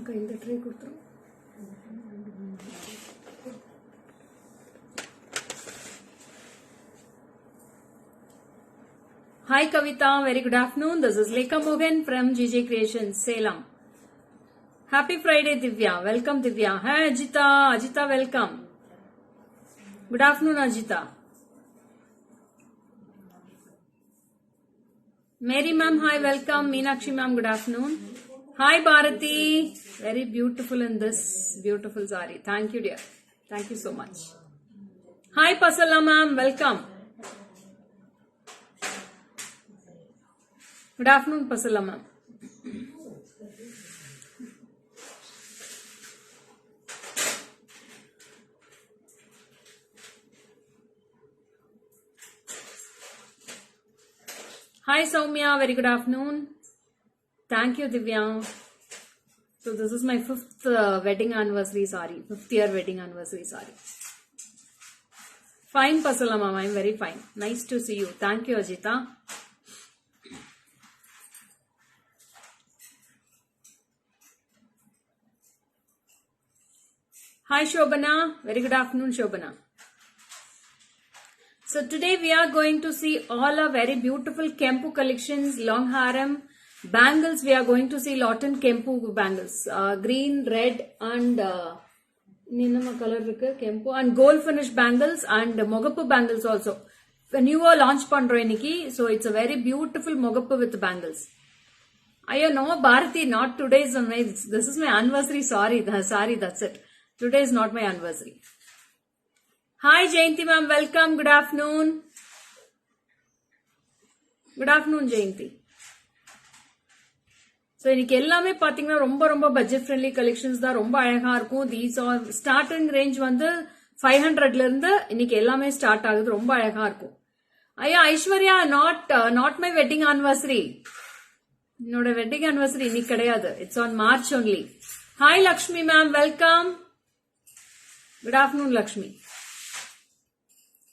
அக்கா இந்த ட்ரே கொடுத்துரும். Hi Kavita, very good afternoon. This is Lekha Mohan from GJ Creations, Salem. Happy Friday Divya. Welcome Divya. Hi Ajita. Ajita welcome. Good afternoon Ajita. Mary ma'am, hi welcome. Meenakshi ma'am, good afternoon. Hi Bharati. Very beautiful in this beautiful sari. Thank you dear. Thank you so much. Hi Pasala ma'am, welcome. Good afternoon Pasala ma'am. Hi Soumya, very good afternoon. Thank you Divya. So this is my 5th wedding anniversary sari, 5th year wedding anniversary sari. Fine Pasala ma'am, I am very fine. Nice to see you. Thank you Ajita. Hi Shobana, very good afternoon Shobana. So today we are going to see all our very beautiful Kempu collections, long haram, bangles. We are going to see lot in Kempu bangles, green, red and ninama color irukku Kempu and gold finish bangles and Mogappu bangles also. A newer launch pandro iniki, so it's a very beautiful Mogappu with bangles. Ayyo no Bharati, not today's this is my anniversary. Sorry, that's it. Today is not my anniversary. Hi Jayanti ma'am, welcome. Good afternoon. Good afternoon Jayanti. So இன்னைக்கு எல்லாமே பாத்தீங்கன்னா ரொம்ப budget friendly collections தான், ரொம்ப அழகா இருக்கும். These are starting range வந்து 500ல இருந்து இன்னைக்கு எல்லாமே ஸ்டார்ட் ஆகுது, ரொம்ப அழகா இருக்கும். ஐயா Aishwarya, not my wedding anniversary. என்னோட வெட்டிங் ஆனிவர்சரி இன்னைக்கு கிடையாது, it's on March only. Hi Lakshmi ma'am, welcome. Good afternoon Lakshmi.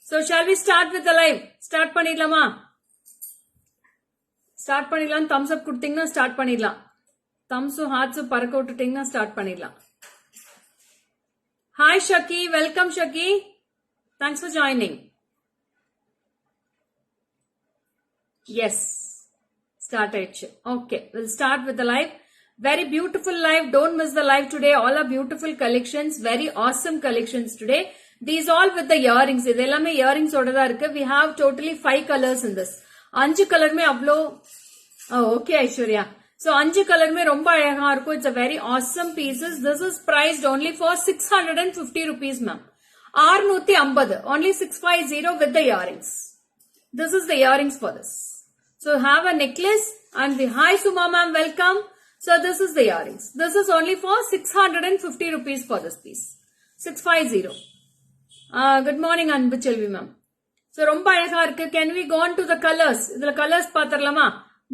So shall we start with the live? Start பண்ணிடலாமா? ஸ்டார்ட் பண்ணிடலாம். தம்ஸ் அப் கொடுத்தீங்கன்னா ஸ்டார்ட் பண்ணிடலாம். தம்ஸும் ஹார்ட்ஸும் பறக்க விட்டுட்டீங்கன்னா ஸ்டார்ட் பண்ணிடலாம். Hi Shakki, welcome Shakki. Thanks for joining. Yes, start ஆயிடுச்சு. Okay, will start with the live. Very beautiful live. Don't miss the live today. All are beautiful collections. Very awesome collections today. These all with the earrings. இது எல்லாமே earrings ஓட தான் இருக்கு. We have totally 5 colors in this. 5 கலருமே அவ்வளோ okay Aishwarya. So 5 கலருமே ரொம்ப அழகா இருக்கும். It's a very awesome pieces. This is priced only for 650 rupees ma'am. 650. Only 650 with the earrings. This is the earrings for this. So have a necklace and the hi Suma ma'am, welcome. So this is the earrings. This is only for 650 rupees for this piece. 650. Good morning Anbu Chelvi ma'am. So ரொம்ப அழகா இருக்கு. Can we go on to the colors? இதுல colors பாத்தரலாமா?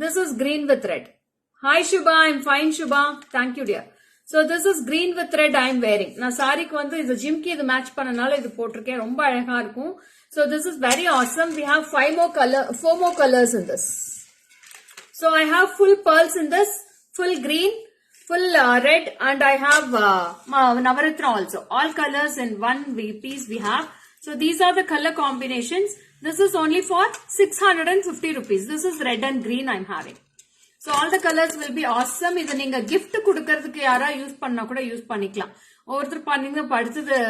This is green with red. Hi Shubha, I'm fine Shubha. Thank you dear. So this is green with red I am wearing. நான் சாரிக்கு வந்து இது ஜிம்கி இது match பண்ணனால இது போட்டிருக்கேன். ரொம்ப அழகா இருக்கும். So this is very awesome. We have 4 more colors in this. So I have full pearls in this. Full green, full red and I have Navaratna also. All colors in one piece we have. So these are the color combinations. This is only for 650 rupees. This is red and green I am having. So all the colors will be awesome. இது நீங்க gift குடுக்கிறதுக்கு யாரா use பண்ணா கூட use பண்ணிக்கலாம். ஒவ்வொருத்தர் பண்ணீங்க அடுத்தது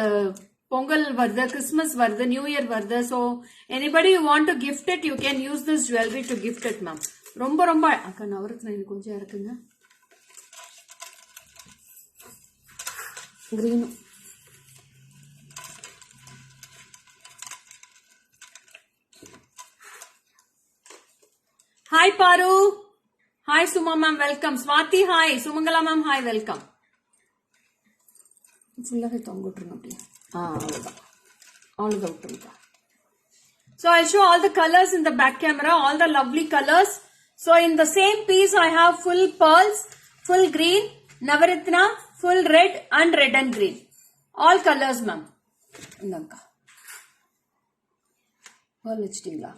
பொங்கல் வருது, கிறிஸ்மஸ் வருது, நியூ இயர் வருது. So anybody you want to gift it, you can use this jewelry to gift it ma'am. ரொம்ப அக்கா நவரத்னா இது கொஞ்சம் இருக்குங்க. Green. Hi Paru. Hi Suma ma'am, welcome. Swati, hi. Sumangala ma'am, hi, welcome. ஃபுல்லாவே தொங்கிட்டுருங்க அப்படியே. அவ்வளோதான், அவ்வளோதான் விட்டுருங்க. So I'll show all the colors in the back camera, all the lovely colors. So in the same piece I have full pearls, full green, Navaratna, full red and red and green. All colors ma'am. இந்தாங்க. Pearl வச்சிட்டீங்களா?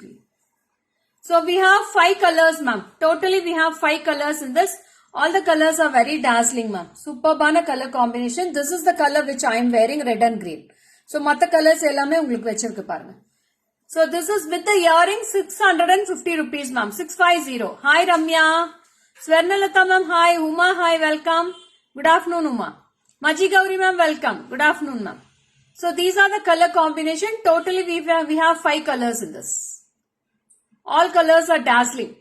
Green. So we have 5 colors ma'am. Totally we have 5 colors in this. All the colors are very dazzling, ma'am. Superbana color combination. This is the color which I am wearing, red and green. So, matta colors ellame ungalku vechirukku parunga. So, this is with the earrings 650 rupees, ma'am. 650. Hi, Ramya. Swarnalatha, ma'am. Hi. Uma, hi. Welcome. Good afternoon, Uma. Maji Gauri, ma'am. Welcome. Good afternoon, ma'am. So, these are the color combination. Totally, we have 5 colors in this. All colors are dazzling.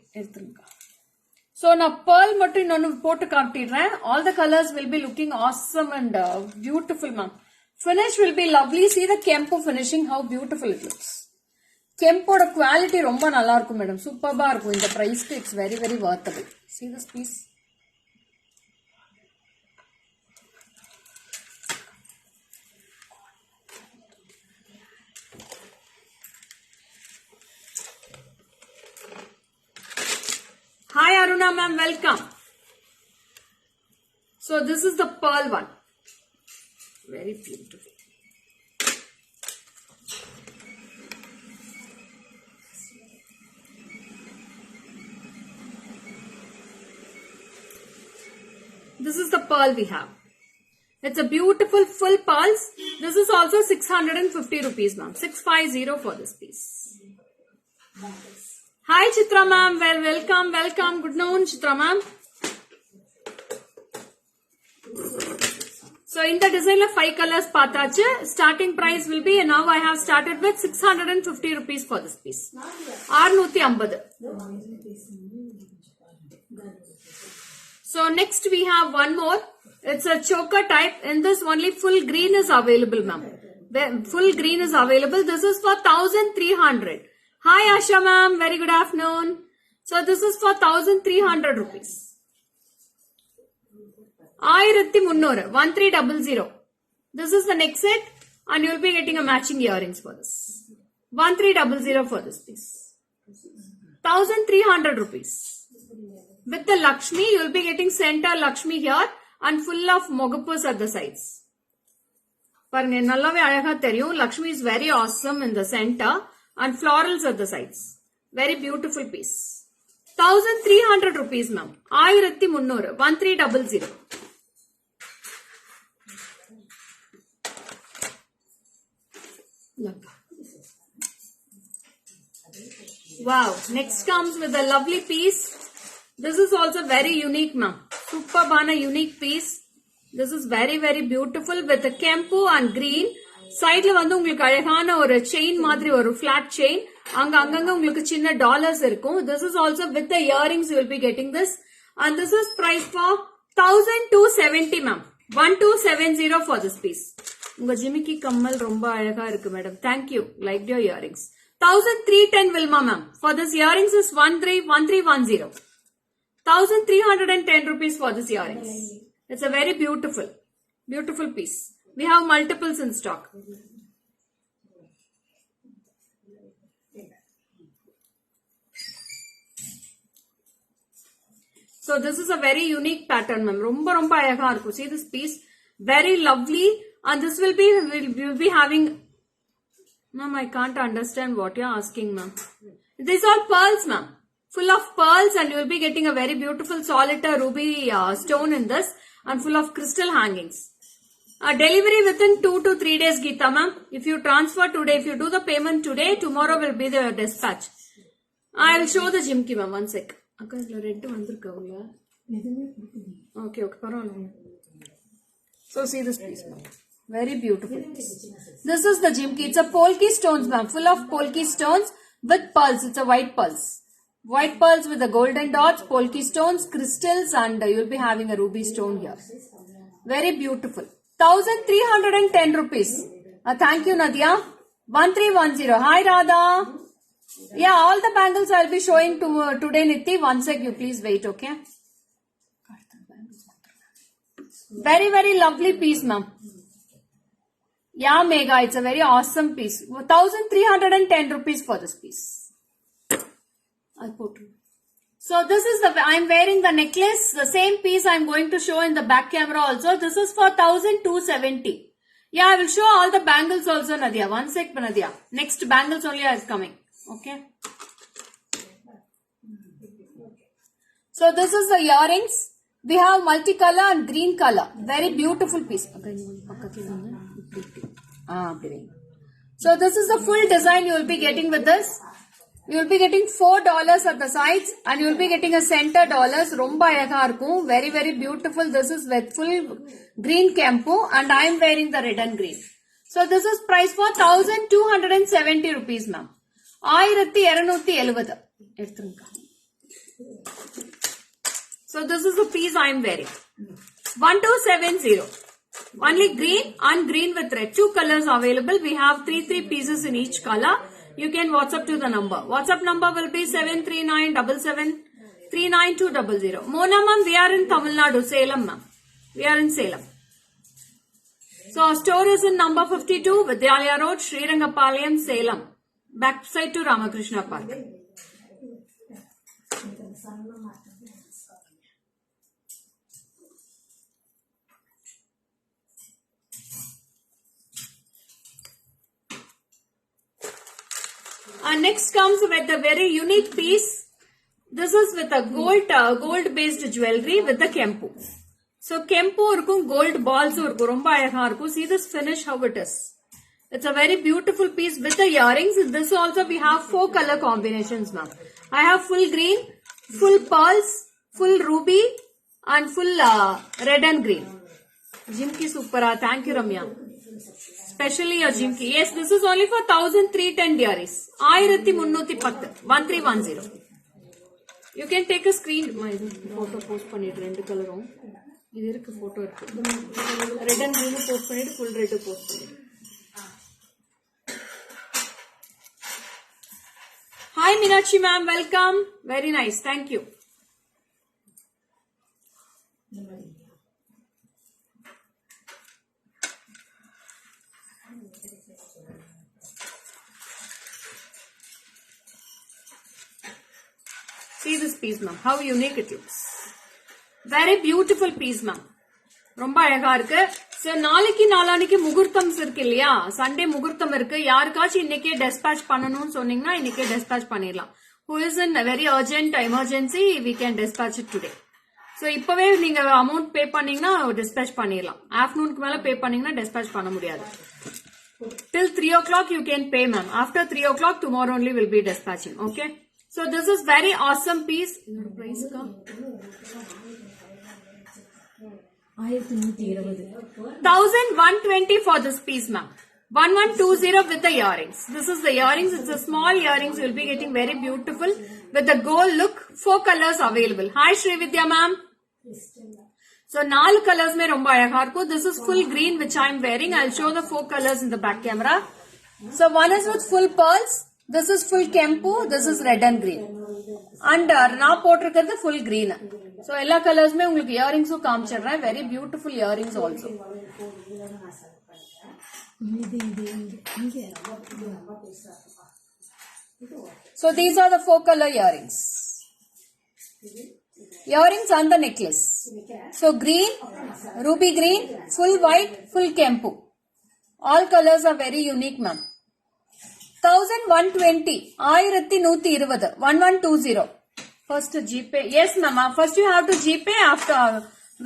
So now pearl mattum nanu potu kaatidren. All the colors will be looking awesome and beautiful, ma'am. Finish will be lovely. See the kempo finishing, how beautiful it looks. Kempo oda quality romba nalla irukum madam. Superb ah irukum. In the price it's very very worthable. See this piece. Hi Aruna ma'am, welcome. So this is the pearl one. Very beautiful. This is the pearl we have. It's a beautiful full pearls. This is also 650 rupees, ma'am. 650 for this piece. Hi Chitra ma'am, well welcome. Good noon Chitra ma'am. So in the design of 5 colors paathachu. Starting price will be, now I have started with 650 rupees for this piece. 650. So next we have one more. It's a choker type. In this only full green is available, ma'am. Full green is available. This is for 1300. Hi Asha ma'am, very good afternoon. So this is for 1300 rupees. 1300. This is the next set and you will be getting a matching earrings for this. 1300 for this piece. 1300 rupees. With the Lakshmi, you will be getting center Lakshmi here and full of mogapus at the sides. Lakshmi is very awesome in the center and florals at the sides. Very beautiful piece. 1300 rupees, ma'am. 1300. 1300. Wow. Next comes with a lovely piece. This is also very unique, ma'am. Superbana unique piece. This is very very beautiful with a kempo and green. Side la vandu ungalku alagana oru chain madri oru flat chain. Anga ungalku chinna dollars irukum. This is also with the earrings you will be getting this. And this is priced for 1270, ma'am. 1270 for this piece. Unga jimiki kammal romba alaga irukku, madam. Thank you. Liked your earrings. 1310 Vilma, ma'am. For this earrings is 1310. 1310 rupees for this earrings. It's a very beautiful piece. We have multiples in stock. So this is a very unique pattern, ma'am. Romba ayaga irukku. See this piece, very lovely, and this will be having. Ma'am, I can't understand what you're asking, ma'am. These are pearls, ma'am. Full of pearls, and you will be getting a very beautiful solitaire ruby stone in this, and full of crystal hangings. Delivery within 2 to 3 days, Geeta ma'am. If you transfer today, if you do the payment today, tomorrow will be the dispatch. I will show the jimki, ma'am. One sec. Okay, okay. So see this piece, ma'am. Very beautiful piece. This is the jimki. It's a polki stones, ma'am. Full of polki stones with pearls. It's a white pearls. White pearls with the golden dots, polki stones, crystals, and you will be having a ruby stone here. Very beautiful. 1310 rupees. Thank you, Nadia. 1310. Hi, Radha. Yeah, all the bangles I'll be showing today, Niti. One sec, you please wait, okay? Very, very lovely piece, ma'am. Yeah, Mega, it's a very awesome piece. 1310 rupees for this piece. I'll put it. So this is I'm wearing the necklace, the same piece I'm going to show in the back camera also. This is for 1270. Yeah, I will show all the bangles also, Nadia. One sec, Nadia. Next bangles only is coming. Okay. So this is the earrings. We have multicolor and green color. Very beautiful piece. So this is the full design you will be getting with this. You will be getting $4 at the sides and you will be getting a center dollars. Romba alaga irukum. Very, very beautiful. This is with full green kempu and I am wearing the red and green. So this is price for 1270 rupees, ma'am. 1270. So this is the piece I am wearing. 1270. Only green and green with red. 2 colors available. We have 3 pieces in each color. You can WhatsApp to the number. WhatsApp number will be 73977399200. Mona ma'am, we are in Tamil Nadu, Salem ma'am. We are in Salem. So our store is in number 52, Vidyalaya Road, Srirangapalayam, Salem. Backside to Ramakrishna Park. And next comes with a very unique piece. This is with a gold based jewelry with the kempu. So kempu irukum, gold balls irukum, romba alaga irukum. See this finish how it is. It's a very beautiful piece with the earrings. In this also we have 4 color combinations, ma'am. I have full green, full pearls, full ruby and full red and green. Jimki supera. Thank you, Ramya. Especially your Jimki. Yes, this is only for 1310 diaries. 1310. You can take a screen. My photo post pannid rendu colorum. Idu irukku photo irukku. Red and green post pannid, full red post pannid. Hi Meenakshi ma'am, welcome. Very nice. Thank you. See this piece, ma'am. How unique it looks. Very beautiful piece, ma'am. ரொம்ப அழகா இருக்கு. So நாளைக்கு நாளானிக்கு முகூர்த்தம்ஸ் இருக்கு இல்லையா? Sunday முகூர்த்தம் இருக்கு. யாருக்காச்சும் இன்னைக்கே dispatch பண்ணணும்னு சொன்னீங்கன்னா இன்னைக்கே dispatch பண்ணிடலாம். Who is in a very urgent emergency, we can dispatch it today. So இப்பவே நீங்க amount pay பண்ணீங்கன்னா dispatch பண்ணிடலாம். Afternoonக்கு மேல pay பண்ணீங்கன்னா dispatch பண்ண முடியாது. Till 3 o'clock you can pay, ma'am. After 3 o'clock tomorrow only will be dispatching. Okay. So this is very awesome piece. Price ka 1120 for this piece, ma'am. 1120 with the earrings. This is the earrings. It's a small earrings. You'll be getting very beautiful with the gold look. 4 colors available. Hi Srividya ma'am. So 4 colors mein romba alaga irukku. This is full green which I am wearing. I'll show the 4 colors in the back camera. So one is with full pearls. This is full kempu. This is red and green. And நான் போட்டிருக்கிறது full green. So எல்லா கலர்ஸ்மே உங்களுக்கு இயரிங்ஸும் காமிச்சிடுறேன். Very beautiful earrings also. So these are the 4 color earrings. Earrings on the necklace. So green, ruby green, full white, full kempu. All colors are very unique, ma'am. 1120. 1120. First GPay. Yes, ma'am. First you have to GPay. After,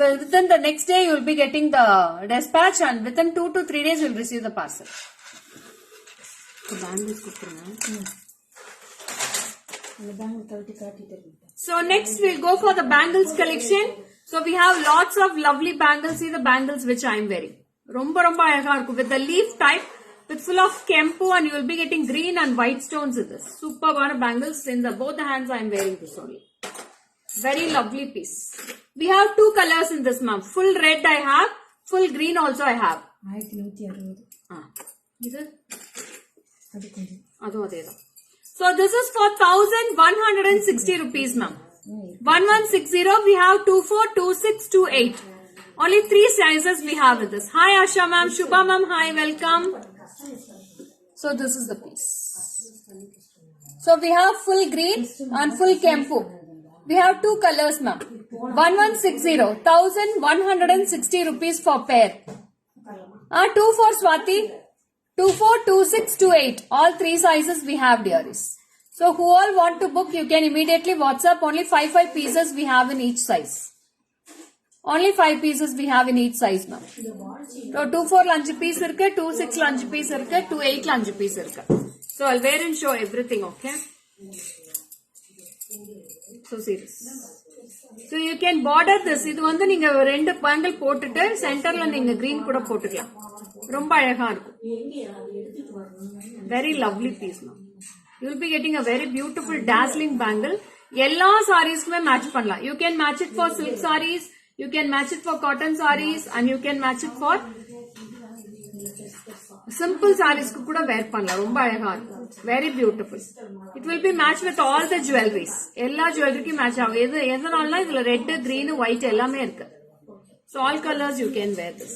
within the next day you will be getting the dispatch and within 2 to 3 days you will receive the parcel. So next we'll go for the bangles collection. So we have lots of lovely bangles. See the bangles which I am wearing. Romba romba alaga irukku with the leaf type. With full of kempu and you will be getting green and white stones with this. Superb bangles. In both the hands I am wearing this only. Very lovely piece. We have 2 colors in this, ma'am. Full red I have. Full green also I have. So this is for 1160 rupees, ma'am. 1160. We have 24, 26, 28. Only 3 sizes we have with this. Hi Asha ma'am. Shubha ma'am. Hi. Welcome. So this is the piece. So we have full green and full kempu. We have 2 colors, ma'am. 1160. 1160 rupees for pair. 2 for Swati. 24, 26, 28. All 3 sizes we have, dearies. So who all want to book, you can immediately WhatsApp. Only 5 pieces we have in each size. Only 5 pieces we have in each size, ma'am. So 2-4 lunch piece irukku, 2-6 lunch piece irukku, 2-8 lunch piece irukku. So I'll wear and show everything, okay? So serious. So you can border this. இது வந்து நீங்க ரெண்டு bangle போட்டுட்டு சென்டர்ல நீங்க green கூட போட்டுக்கலாம். ரொம்ப அழகா இருக்கும். Very lovely piece, ma'am. You will be getting a very beautiful dazzling bangle. எல்லா sareesக்குமே match பண்ணலாம். You can match it for silk sarees, you can match it for cotton sarees, and you can match it for simple sarees ku kuda wear பண்ணலாம். ரொம்ப அழகா இருக்கும். Very beautiful. It will be matched with all the jewelries. எல்லா jewelry match ஆகும். எதனாலனா இதுல red, green, white எல்லாமே இருக்கு. So all colors you can wear this.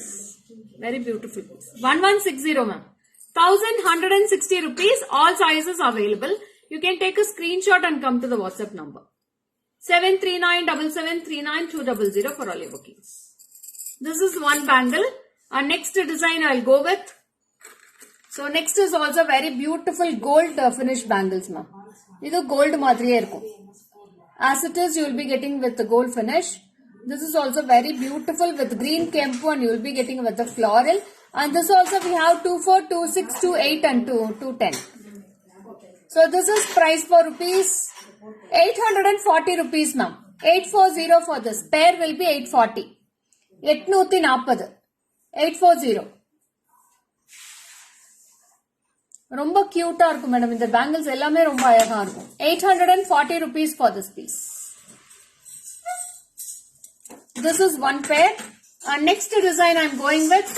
Very beautiful piece. 1160 ma'am. 1160 rupees. All sizes available. You can take a screenshot and come to the WhatsApp number. 7397739 for all your bookings. This is one bangle. Our next design I'll go with. So next is also very beautiful gold finish bangles, ma'am. Idu gold madriye irukum. As it is, you will be getting with the gold finish. This is also very beautiful with green kempu, and you will be getting with the floral. And this also we have 2-4, 2-6, 2-8 and 2-10. So this is price for rupees 840 rupees, ma'am. 840 for this. Pair will be 840. 840. 840. ரொம்ப கியூட்டா இருக்கும் madam. இந்த bangles எல்லாமே ரொம்ப அழகா இருக்கும். 840 rupees for this piece. This is one pair. And next design I'm going with.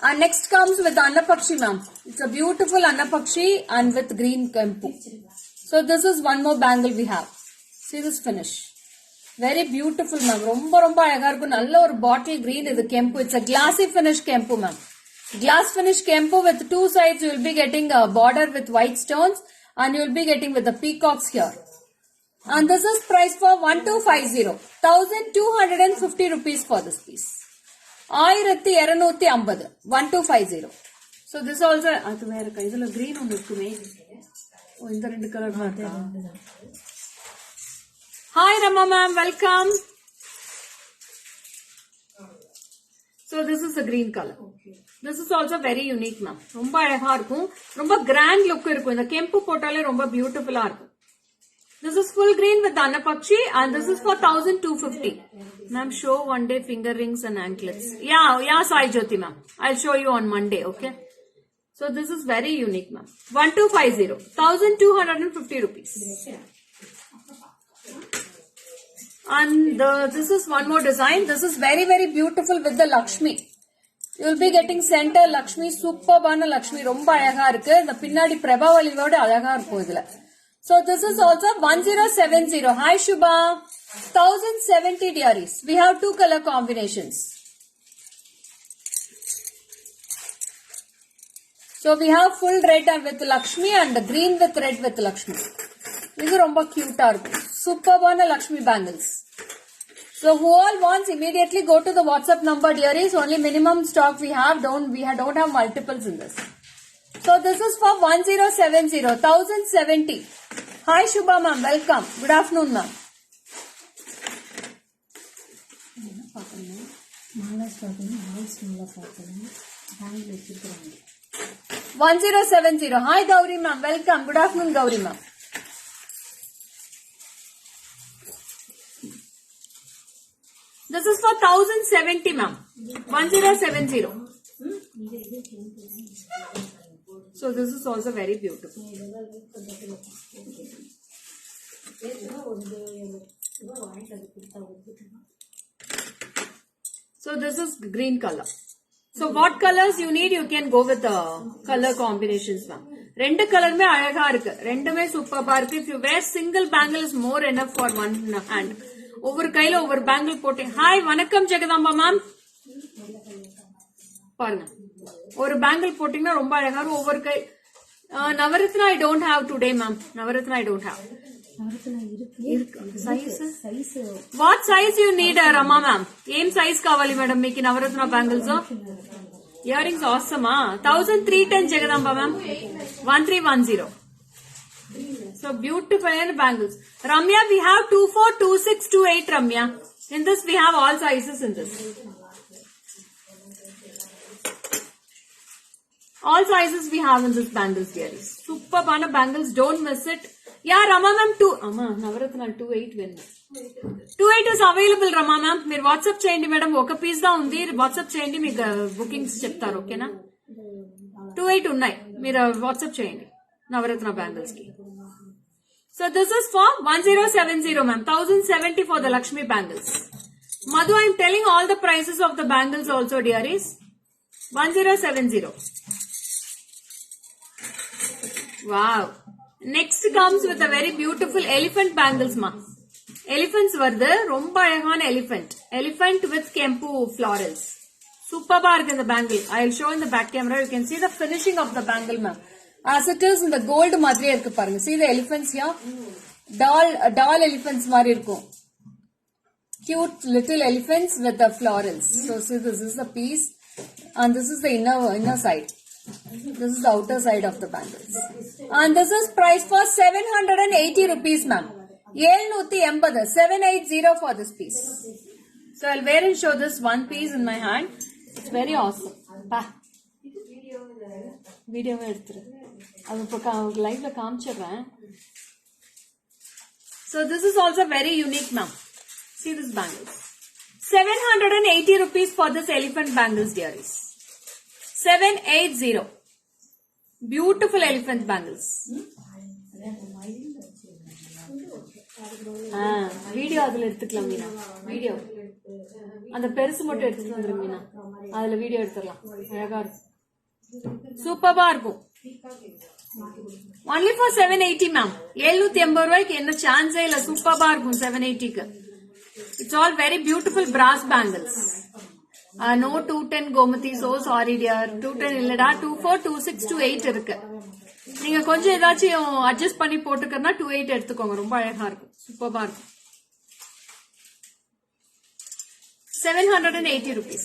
And next comes with Annapakshi, ma'am. It's a beautiful Annapakshi and with green kempu. So this is one more bangle we have. See this finish. Very beautiful, ma'am. ரொம்ப ரொம்ப அழகா இருக்கும். நல்ல ஒரு bottle green இது kempu. It's a glassy finish kempu, ma'am. Glass finish kempu with two sides. You will be getting a border with white stones, and you will be getting with the peacocks here. And this is price for 1250. 1250 rupees for this piece. 1250. 1250. So this also அது வேற இதுல green ஒன்னு இருக்குமே. ஓ இந்த ரெண்டு colour பார்த்தா. Hi Rama ma'am, welcome. So this is the green color. This is also very unique, ma'am. ரொம்ப அழகா இருக்கும். ரொம்ப grand look இருக்கும். இந்த கெம்பு போட்டாலே ரொம்ப பியூட்டிஃபுல்லா இருக்கும். This is full green with Annapakshi, and this is for 1250. Ma'am, show one day finger rings and anklets. Yeah, Sai Jyoti ma'am. I'll show you on Monday, okay? So this is very unique, ma'am. 1250. 1250 rupees. And this is one more design. This is very, very beautiful with the Lakshmi. You will be getting center Lakshmi, superbana Lakshmi. ரொம்ப அழகா இருக்கு. இந்த பின்னாடி பிரபாவலியோட அழகா இருக்கும் இதுல. So this is also 1070. Hi Shubha. 1070 dearies. We have two color combinations. So we have full red with Lakshmi and the green with red with Lakshmi. இது ரொம்ப cute-ஆ இருக்கும். Superbana Lakshmi bangles. So who all wants, immediately go to the WhatsApp number, dearies. Only minimum stock we have. Don't have multiples in this. So this is for 1070. 1070. Hi Shubha ma'am, welcome. Good afternoon ma'am. 1070. Hi Gauri ma'am, welcome. Good afternoon Gauri ma'am. This is for 1070 ma'am. 1070. So this is also very beautiful. So this is green color. So what colors you need, you can go with the color combinations ma'am. ரெண்டு கலருமே அழகா இருக்கு. ரெண்டுமே சூப்பரா இருக்கு. If you wear single bangle is more enough for one hand. ஒவ்வொரு கையில ஒவ்வொரு பேங்கிள் போட்டு. ஹாய் வணக்கம் ஜெகதாம்பா மேம். பாருங்க ஒரு பேங்கிள் போட்டீங்கன்னா ரொம்ப அழகா இருக்கும். ஒவ்வொரு கை Navaratna I don't have today ma'am. Navaratna I don't have. What size you need Rama ma'am? ఏం సైజ్ కావాలి మేడం మీకు నవరత్న బ్యాంగిల్స్? ఇయర్ రింగ్స్ అవసరమా? 1310 Jagadamba ma'am. 1310. So beautiful banggles. Ramya, we have 24, 26, 28 Ramya. In this we have all sizes in this. All sizes we have in this bangles, dearies. Super bana bangles, don't miss it. Yeah, Rama ma'am, Navaratna 28 win. 28 is available, Rama ma'am. Meer WhatsApp cheyandi madam, oka piece da undi. WhatsApp cheyandi meeku bookings cheptaru, okay na? 28 unnai. Meer WhatsApp cheyandi. Navaratna bangles ki. So this is for 1070 ma'am. 1070 for the Lakshmi bangles. Madhu, I am telling all the prices of the bangles also, dearies. 1070. Wow. Next comes with a very beautiful elephant bangles, ma. Elephants were the romba alagan elephant. Elephant with kempu florals. Superb arc in the bangle. I will show in the back camera. You can see the finishing of the bangle, ma'am. As it is in the gold madri irukku parunga. See the elephants here. Doll elephants mari irukkum. Cute little elephants with the florals. So see, this is the piece. And this is the inner side. This is the outer side of the bangles. And this is priced for 780 rupees, ma'am. 780 for this piece. So I'll wear and show this one piece in my hand. It's very awesome. Video live la kaamchirren. So this is also very unique, ma'am. See this bangles. 780 rupees for this elephant bangles, dearies. 780. Beautiful elephant bangles. Video adula eduthukalam meena. Video. And the perusu mottum eduthu vandrum meena. Adula video eduthalam. Alaga irukku. Superb irukku. Only for 780 ma'am. 780 rupayku enna chance illa. Superb irukku 780 ku. It's all very beautiful brass bangles. No 210 Gomati, so sorry dear. 210 illada, 24, 26, 28 irukku. நீங்க கொஞ்சம் ஏதாச்சும் adjust பண்ணி போட்டுக்கறனா 28 எடுத்துக்கோங்க. ரொம்ப அழகா இருக்கும். சூப்பரா இருக்கும். 780 rupees.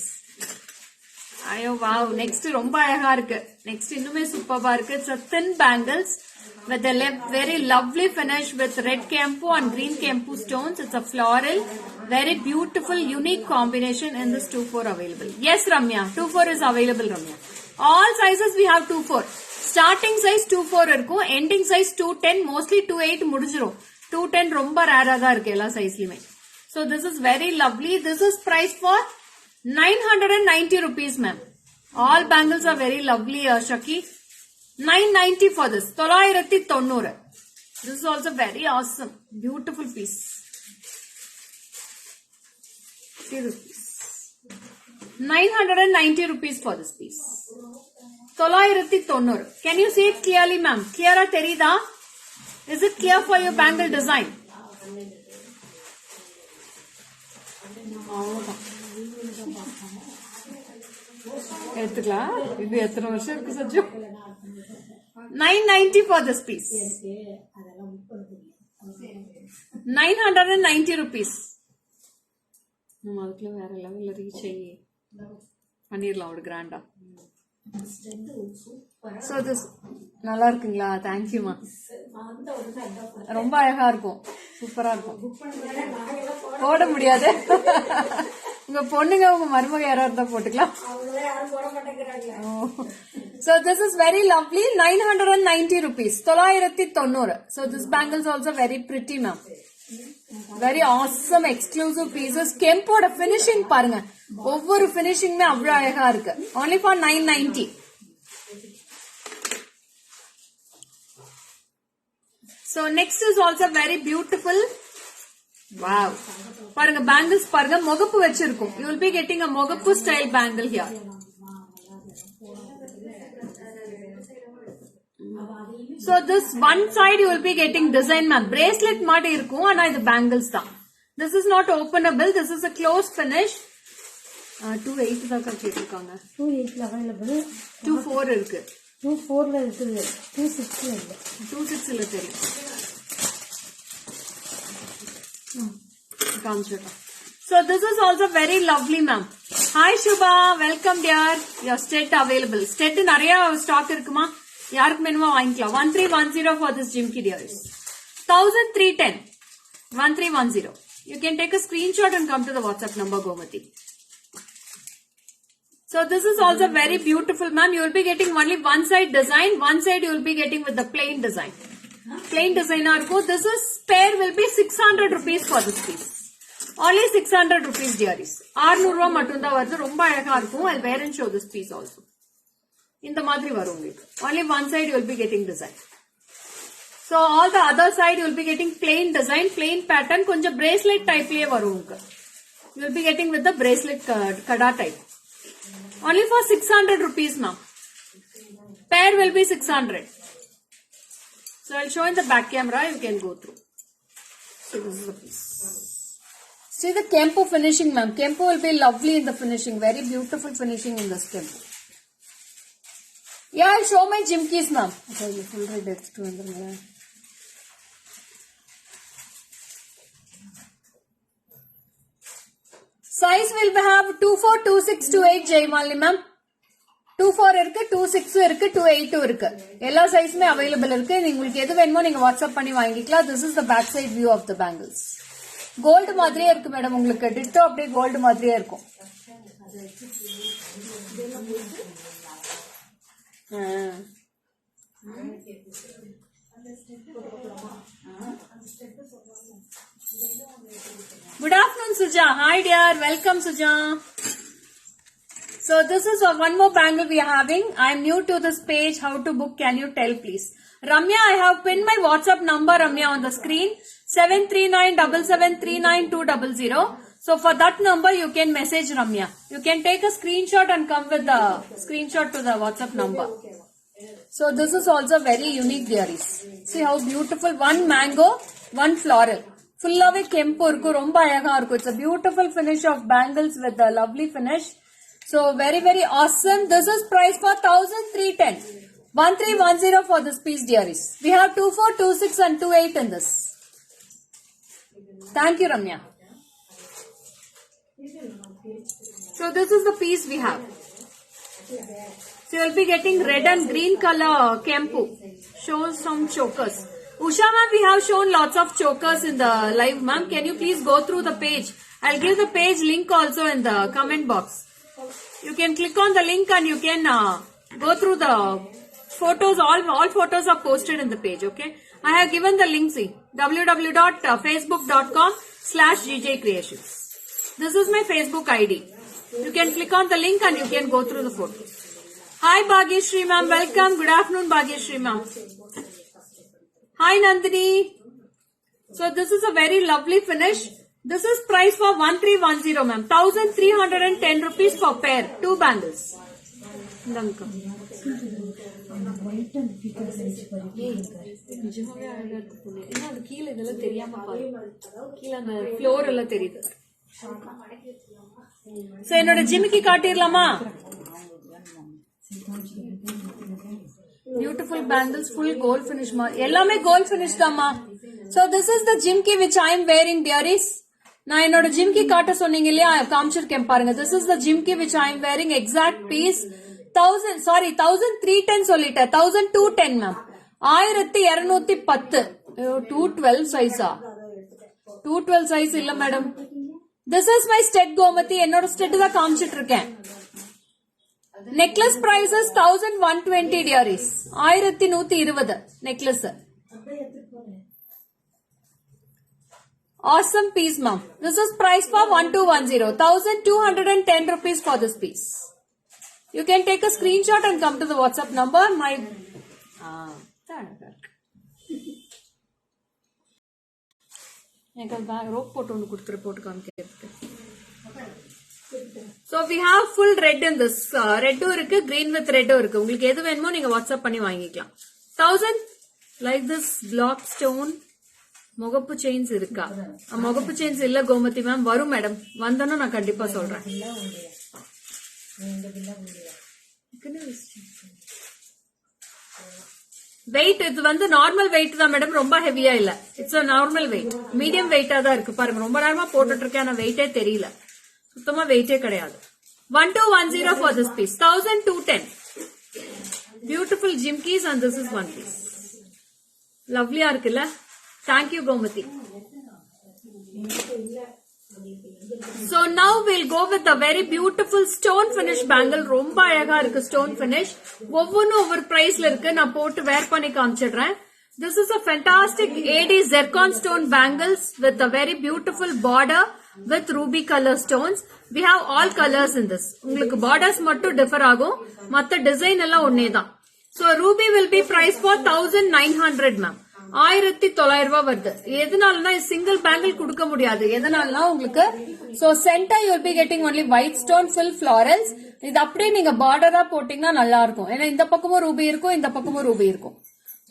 ஐயோ வாவ். நெக்ஸ்ட் ரொம்ப அழகா இருக்கு. நெக்ஸ்ட் இன்னுமே சூப்பரா இருக்கு. It's a thin bangles with a very lovely finish with red kempu and green kempu stones. It's a floral, very beautiful, unique combination in this 2-4 available. Yes, Ramya, 2-4 is available, Ramya. All sizes we have 2-4. Starting size 2-4 irukku, ending size 210, mostly 2-8 mudijirum. 210 romba rare ah irukku ella size lime. So this is very lovely. This is priced for 990 rupees, ma'am. All bangles are very lovely, Shaki. 990 for this. 990. This is also very awesome. Beautiful piece. See this piece. 990 rupees for this piece. 990. Can you see it clearly, ma'am? Clear terida? Is it clear for your bangle design? எடுத்துக்கலாம். இது எத்தனை வருஷம் இருக்கு Sajju? 990 for this piece. 990 rupees. நம்ம அதுக்குள்ள வேற லெவல்ல reach ஆகி பண்ணிரலாம் ஒரு கிராண்டா. So this நல்லா இருக்குங்களா? Thank you மா. ரொம்ப அழகா இருக்கும். சூப்பரா இருக்கும். போட முடியாது. உங்க பொண்ணுங்க உங்க மருமக யாரா இருந்தா போட்டுக்கலாம். So this is very lovely. 990 rupees. 990. So this bangle is also very pretty, ma'am. Very awesome exclusive pieces. Kempoda finishing பாருங்க. ஒவ்வொரு finishingமே அவ்வளவு அழகா இருக்கு. Only for 990. So next is also very beautiful. Wow. பாருங்க bangles பாருங்க முகப்பு வச்சிருக்கும். You will be getting a முகப்பு style bangle here. So this one side you will be getting design, ma'am. Bracelet மாதிரி இருக்கும். ஆனா இது bangles தான். This is not openable. This is a closed finish. 28 தான் கேட்டிருக்காங்க. 28 available. 24 இருக்கு. 24ல இருக்குது. 26ல இல்ல. 26ல தெரியும். So this is also very lovely, ma'am. Hi Shubha, welcome dear. Your stet available. Stet நிறைய ஸ்டாக் இருக்குமா? யாருக்கு வேணுமோ வாங்கிக்கலாம். 1310 for this Jimki dears. 1310. 1310. You can take a screenshot and come to the WhatsApp number, Gomati. So this is also very beautiful, ma'am. You will be getting only one side design. One side you will be getting with the plain design. Plain design. This is pair will be 600 rupees for this piece. Only 600 rupees, dearies. 600 ரூபாய் மட்டும் தான் வருது. ரொம்ப அழகா இருக்கும். I'll wear and show this piece also. இந்த மாதிரி வரும் உங்களுக்கு. Only one side you will be getting design. So all the other side you will be getting plain design, plain pattern. கொஞ்சம் bracelet type லியே வரும் உங்களுக்கு. You will be getting with the bracelet kada type. Only for 600 rupees now. Pair will be 600. So I'll show in the back camera. You can go through. So this is the piece. See the Kempo finishing, ma'am. Kempo will be lovely in the finishing. Very beautiful finishing in this Kempo. Yeah, I'll show my jimkis, ma'am. Okay, you full red X 200. Size will have 24, 26, 28 Jayamali, ma'am. 24 இருக்கு 26 இருக்கு 28 இருக்கு எல்லா சைஸ்மே available இருக்கு உங்களுக்கு எது வேணுமோ நீங்க WhatsApp பண்ணி வாங்கிக்கலாம். This is the back side view of the bangles. Gold மாதிரியே இருக்கு மேடம் உங்களுக்கு டிட்டோ அப்படியே கோல்ட் மாதிரியே இருக்கும். Good afternoon, Suja. Hi, dear. Welcome, Suja. So this is one more bangle we are having. I am new to this page. How to book? Can you tell, please? Ramya, I have pinned my WhatsApp number, Ramya, on the screen. 73977392200. So for that number, you can message Ramya. You can take a screenshot and come with the screenshot to the WhatsApp number. So this is also very unique, dearies. See how beautiful. One mango, one floral. Full of a kempo irukku, romba ayaga irukku. It's a beautiful finish of bangles with a lovely finish. So very, very awesome. This is price for 1310. 1310 for this piece, dearies. We have 24, 26 and 28 in this. Thank you, Ramya. So this is the piece we have. So you will be getting red and green color kempo. Shows some chokers. Usha ma'am, we have shown lots of chokers in the live, ma'am. Can you please go through the page? I'll give the page link also in the comment box. You can click on the link and you can go through the photos. All photos are posted in the page, okay? I have given the link, see, www.facebook.com/GJCreations. This is my Facebook ID. You can click on the link and you can go through the photos. Hi, Bhagyashri ma'am. Welcome. Good afternoon, Bhagyashri ma'am. Hi, Nandini. So this is a very lovely finish. This is price for 1310, ma'am. 1310 rupees for pair. 2 bangles. So என்னோட ஜிமிக்கி காட்டிரலாமா? Beautiful bangles, full gold finish. எல்லாமே gold finish Dhama. So this is the jimki which I am wearing, dearies. நான் என்னோட ஜிம்கி காட்ட சொன்னீங்க இல்லையா, காமிச்சிருக்கேன் பாருங்க. This is the jimki which I am wearing, exact piece. 1310 சொல்லிட்டேன். 1210 ma'am. 1210. 212 size. 212 size இல்ல madam. This is my stud, Gomati. என்னோட stud தான் காமிச்சிட்டு இருக்கேன். Necklace price is 1120, dearies. 1120 necklace. Awesome piece, ma'am. This is price for 1210. 1210 rupees for this piece. You can take a screenshot and come to the WhatsApp number. My So we have full red in this. Red irukku, green with red irukku. உங்களுக்கு எது வேணுமோ நீங்க WhatsApp பண்ணி வாங்கிக்கலாம். 1000 like this block stone. முகப்பு chains இருக்கா? முகப்பு chains இல்ல கோமதி மேம், வரும் மேடம். வந்தோன்னா நான் கண்டிப்பா சொல்றேன். வெயிட் இது வந்து நார்மல் வெயிட் தான் மேடம், ரொம்ப ஹெவியா இல்ல. It's a normal wait, medium வெயிட்டா தான் இருக்கு. பாருங்க, ரொம்ப நேரமா போட்டுட்டு இருக்கேன், ஆனா வெயிட்டே தெரியல, சுத்தமா வெயிட்டே கிடையாது. 1210 for this piece. 1210. Beautiful jimkis and this is one piece. Lovely இருக்குல்ல? Thank you, Gomati. So now we'll go with a very beautiful stone finish bangle. ரொம்ப அழகா இருக்கு stone finish. ஒவ்வொன்றும் ஒவ்வொரு பிரைஸ்ல இருக்கு. நான் போட்டு wear பண்ணி காமிச்சிடுறேன். This is a fantastic AD zircon stone bangles with a very beautiful border with ruby color stones. We have all colors in this. உங்களுக்கு borders மட்டும் differ ஆகும். மத்த design எல்லாம் ஒன்னேதான். So ruby will be priced for 1900 ma'am. 1900 ரூபாய் வருது. எதனாலனா single bangle கொடுக்க முடியாது. எதனாலனா உங்களுக்கு so center you will be getting only white stone full florals. இது அப்படியே நீங்க பார்டரா போட்டீங்கன்னா நல்லா இருக்கும். ஏன்னா இந்த பக்கமும் ரூபி இருக்கும், இந்த பக்கமும் ரூபி இருக்கும்.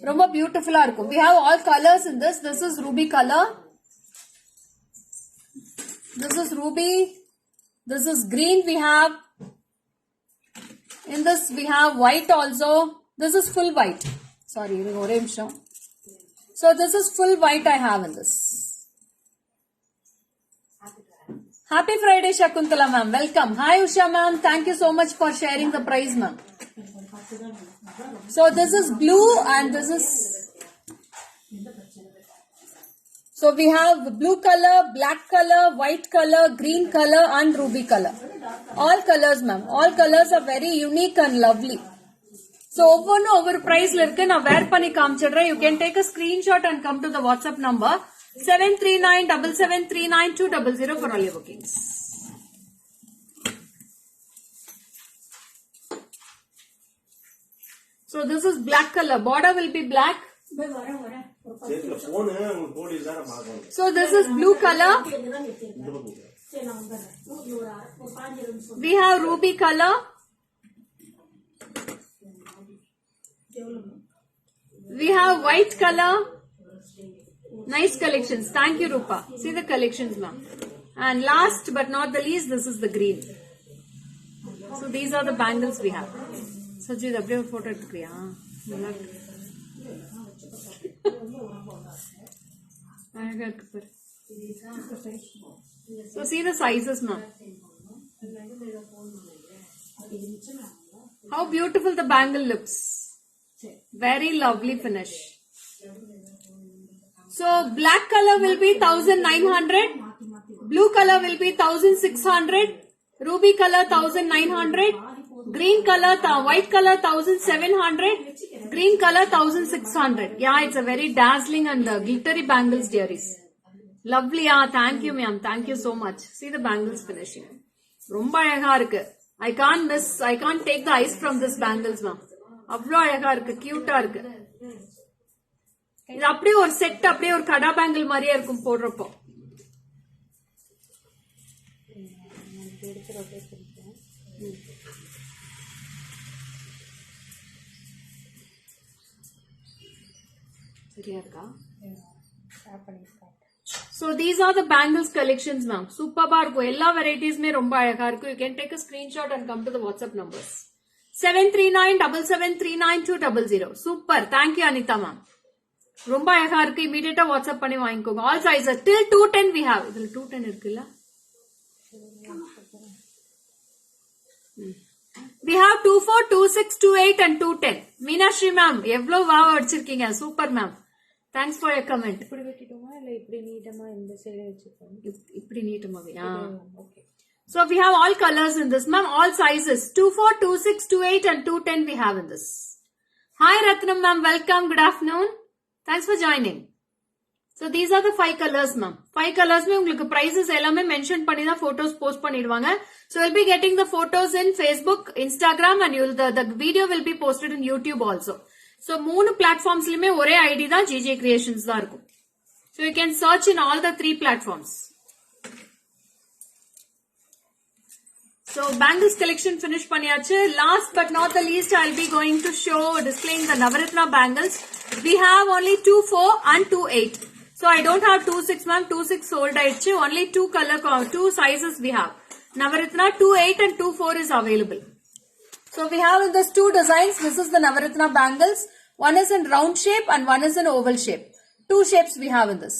ரொம்ப பியூட்டிஃபுல்லா இருக்கும். We have all colors in this. This is ruby color. This is ruby. This is green we have. In this we have white also. This is full white. Sorry, ஒரே நிமிஷம். So this is full white I have in this. Happy Friday Shakuntala ma'am. Welcome. Hi Usha ma'am. Thank you so much for sharing the prize ma'am. So this is blue and this is... So we have blue color, black color, white color, green color and ruby color. All colors ma'am. All colors are very unique and lovely. So ஒவ்வொன்றும் ஒவ்வொரு பிரைஸ்ல இருக்கு. நான் வேர் பண்ணி காமிச்சிடுறேன். You can take a screenshot and come to the WhatsApp number 7397739200 for all your bookings. So this is black color. Border will be black. So this is blue color. We have ruby color. We have white color. Nice collections. Thank you, Rupa. See the collections, ma'am. And last but not the least, this is the green. So these are the bangles we have. Sajid, abhi or photo edukriya? So see the sizes, ma'am. How beautiful the bangle looks. Very lovely finish. So black color will be 1900, blue color will be 1600, ruby color 1900, green color, white color 1700, green color 1600. Yeah, it's a very dazzling and glittery bangles, dearies. Lovely. Yeah, thank you, ma'am. Thank you so much. See the bangles finishing. Romba அழகா இருக்கு. I can't take the eyes from this bangles, ma'am. அவ்வளோ அழகா இருக்கு, கியூட்டா இருக்கு. இது அப்படியே ஒரு செட், அப்படியே ஒரு கடா பேங்கிள் மாதிரியே இருக்கும் போடுறப்போ. சரியா இருக்கா? So these are the bangles collections, ma'am. Superbா இருக்கும். எல்லா வெரைட்டிஸ்மே ரொம்ப அழகா இருக்கும். You can take a screenshot and come to the WhatsApp numbers. 7397739200. Super. Thank you, Anita ma'am. ரொம்ப அழகா இருக்கு. இமீடியட்டா வாட்ஸ்அப் பண்ணி வாங்கிக்கோங்க. All sizes till 210 we have. இதுல 210 இருக்குல்ல? We have 24, 26, 28 and 210. Meenashri ma'am, எவ்வளவு வாவ் அடிச்சிருக்கீங்க. Super ma'am. Thanks for your comment. இப்படி வெட்டிட்டோமா இல்ல இப்படி நீட்டமா இந்த சைடுல வெச்சிருக்கோம்? இப்படி நீட்டமாவே. Okay. So we have all colors in this, ma'am. All sizes 24, 26, 28 and 210 we have in this. Hi Ratnam ma'am, welcome. Good afternoon. Thanks for joining. So these are the 5 colors, ma'am. 5 colors mein ungalku prices ellame mention panni da photos post panniduvanga. So we'll be getting the photos in Facebook, Instagram and the video will be posted in YouTube also. So 3 platforms lume ore ID da GJ Creations da irukum. So you can search in all the 3 platforms. So bangles collection finish பண்ணியாச்சு. Last but not the least, I'll be going to show displaying the Navaratna bangles. We have only 24 and 28. So I don't have 26 ma'am. 26 sold ஆயிடுச்சு. Only 2 sizes we have. Navaratna 28 and 24 is available. So we have in this 2 designs. This is the Navaratna bangles. One is in round shape and one is in oval shape. 2 shapes we have in this.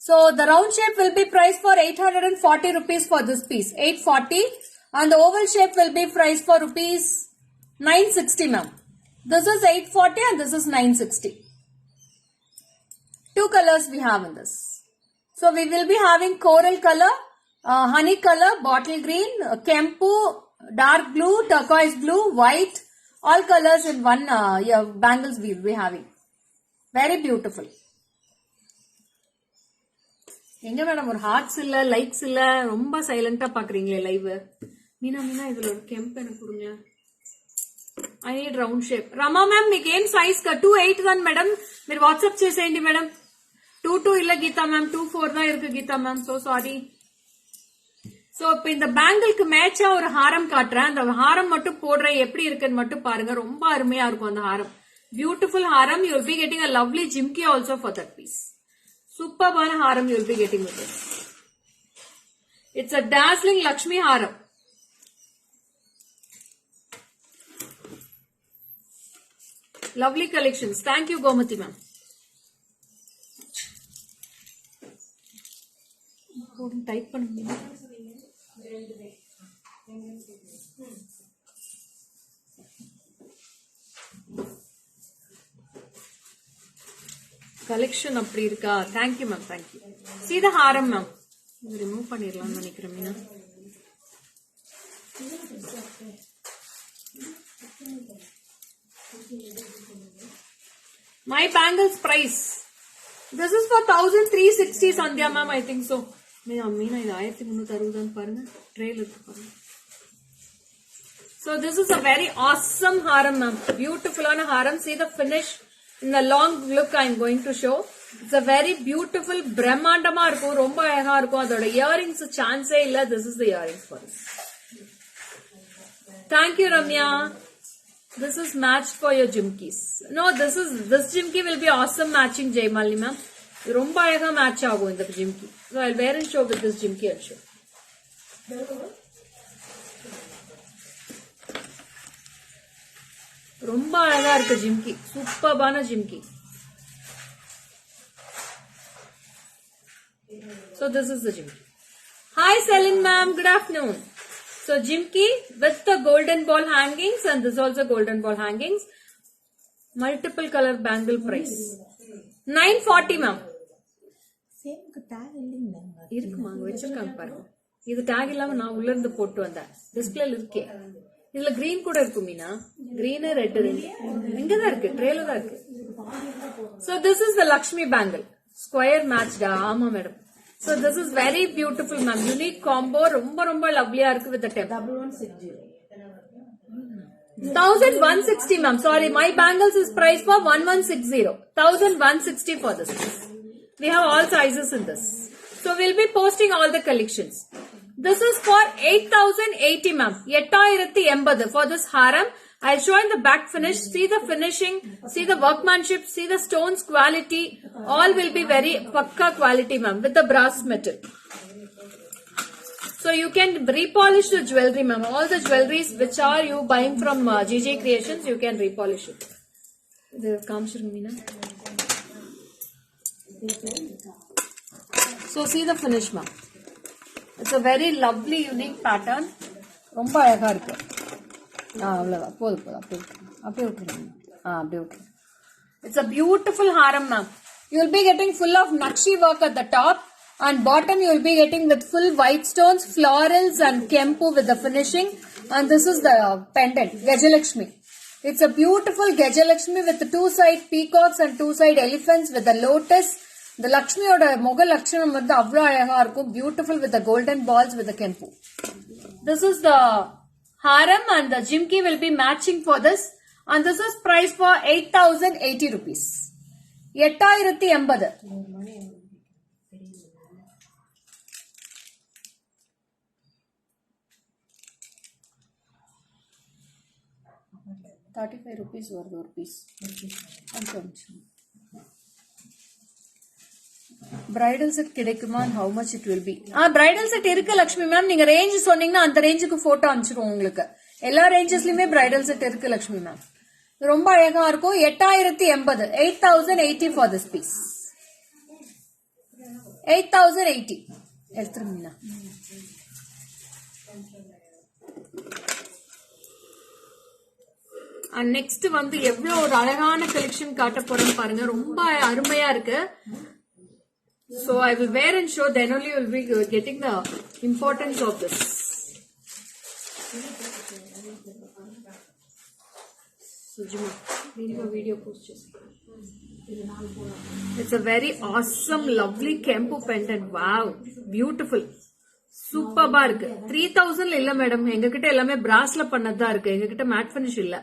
So the round shape will be priced for 840 rupees for this piece. 840. And the oval shape will be priced for rupees 960 ma'am. This is 840 and this is 960. 2 colors we have in this. So So we will be having coral color, honey color, bottle green, kempu, dark blue, turquoise blue, white, all colors in one bangles we will be having. Very beautiful. எங்க madam ஒரு hearts இல்ல likes இல்ல ரொம்ப சைலண்டா பாக்குறீங்களே live Meena இதுல ஒரு கெம்ப் எனக்கு கொடுங்க I need round shape Rama ma'am మీకేం సైజ్ కా 28 தான் மேடம் మీరు వాట్సాప్ చేసేయండి మేడం 22 இல்ல கீதா மேம் 24 தான் இருக்கு Geetha ma'am so sorry so இப்ப இந்த பேங்கிள்க்கு மேட்சா ஒரு ஹாரம் காட்டுறேன் அந்த ஹாரம் மட்டும் போடுறேன் எப்படி இருக்குன்னு மட்டும் பாருங்க ரொம்ப அருமையா இருக்கும் அந்த ஹாரம் beautiful Haram you will be getting a lovely jimki also for that piece superb haram you will be getting with this it's a dazzling Lakshmi haram lovely collections thank you Gomati ma'am type பண்ணுங்க collection அப்படி இருக்கா thank you ma'am thank you see the haram ma'am இது remove பண்ணிரலாம்னு நினைக்கிறேன் Meena my bangles price this is for 1360 Sandhya ma'am I think so Meena இது 1360 தான் பாருங்க ட்ரேல இருக்கு பாருங்க so this is a very awesome haram ma'am beautiful on haram see the finish in the long look I am going to show it's a very beautiful பிரம்மாண்டமா இருக்கும் ரொம்ப அழகா இருக்கும் அதோட earrings சான்ஸே இல்ல this is the earrings for this thank you Ramya this is matched for your jimkis no this jimki will be awesome matching Jaymalini ma'am ரொம்ப அழகா மேட்ச் ஆகும் இந்த jimki so I'll wear and show with this jimki I'll show ரொம்ப அழகா இருக்கு ஜிம்கி சூப்பர்பான jhumki so this is the jimki hi Selin ma'am good afternoon so jimki with the golden ball hangings and this also golden ball hangings multiple color bangle price 940 ma'am same tag இல்லங்க இருக்குமா வெச்சிருக்காங்க பாருங்க இது tag இல்லாம நான் உள்ள இருந்து போட்டு வந்தேன் டிஸ்ப்ளேல இருக்கே இதுல கிரீன் கூட இருக்கு மீனா கிரீன் ரெட் இங்க தான் இருக்கு ட்ரேல தான் இருக்கு so this is the Lakshmi bangle square matched ஆமா madam so this is very beautiful ma'am unique combo ரொம்ப லவ்லியா இருக்கு with the temp 1160 ma'am sorry my bangles is priced for 1160 1160 for this we have all sizes in this so we'll be posting all the collections this is for 8080 ma'am 8080 for this haram I'll show in the back finish see the finishing see the workmanship see the stones quality all will be very pakka quality ma'am with the brass metal so you can repolish the jewelry ma'am all the jewelries which are you buying from GJ Creations you can repolish it the kamshirmina so see the finish ma'am it's a very lovely unique pattern ரொம்ப அழகா இருக்கு அவ்வளவுதான் போதும் அப்படியே விட்டுருங்க அப்படியே விட்டுருங்க it's a beautiful haram ma'am you will be getting full of nakshi work at the top and bottom you will be getting with full white stones florals and kempu with the finishing and this is the pendant Gajalakshmi it's a beautiful Gajalakshmi with the two side peacocks and two side elephants with the lotus the Lakshmi oda mogal lakshanam வந்து அவ்வளவு அழகா இருக்கும் beautiful with the golden balls with the kempu this is the haram and the jimki will be matching for this and this is priced for 8080 rupees 8080 35 rupees வருது ஒரு piece bridal set கிடைக்குமா and how much it will be bridal set இருக்கு Lakshmi ma'am நீங்க range சொன்னீங்கன்னா அந்த ரேஞ்சுக்கு photo அனுப்பிச்சிருவோம் உங்களுக்கு எல்லா ரேஞ்சஸ்லயுமே bridal set இருக்கு லட்சுமி மேம் ரொம்ப அழகா இருக்கும் 8080 8080 for this piece 8080 எடுத்துருங்க நெக்ஸ்ட் வந்து எவ்வளவு ஒரு அழகான கலெக்ஷன் காட்ட போறேன்னு பாருங்க ரொம்ப அருமையா இருக்கு So I will wear and show, then only you will be getting the importance of this. Sujima, video post chesi. It's a very awesome, lovely Kempu pendant. Wow, beautiful. சூப்பர்பா இருக்கு. 3000 இல்ல மேடம், எங்ககிட்ட எல்லாமே பிராஸ்ல பண்ணதா இருக்கு. எங்ககிட்ட மேட் பினிஷ் இல்ல.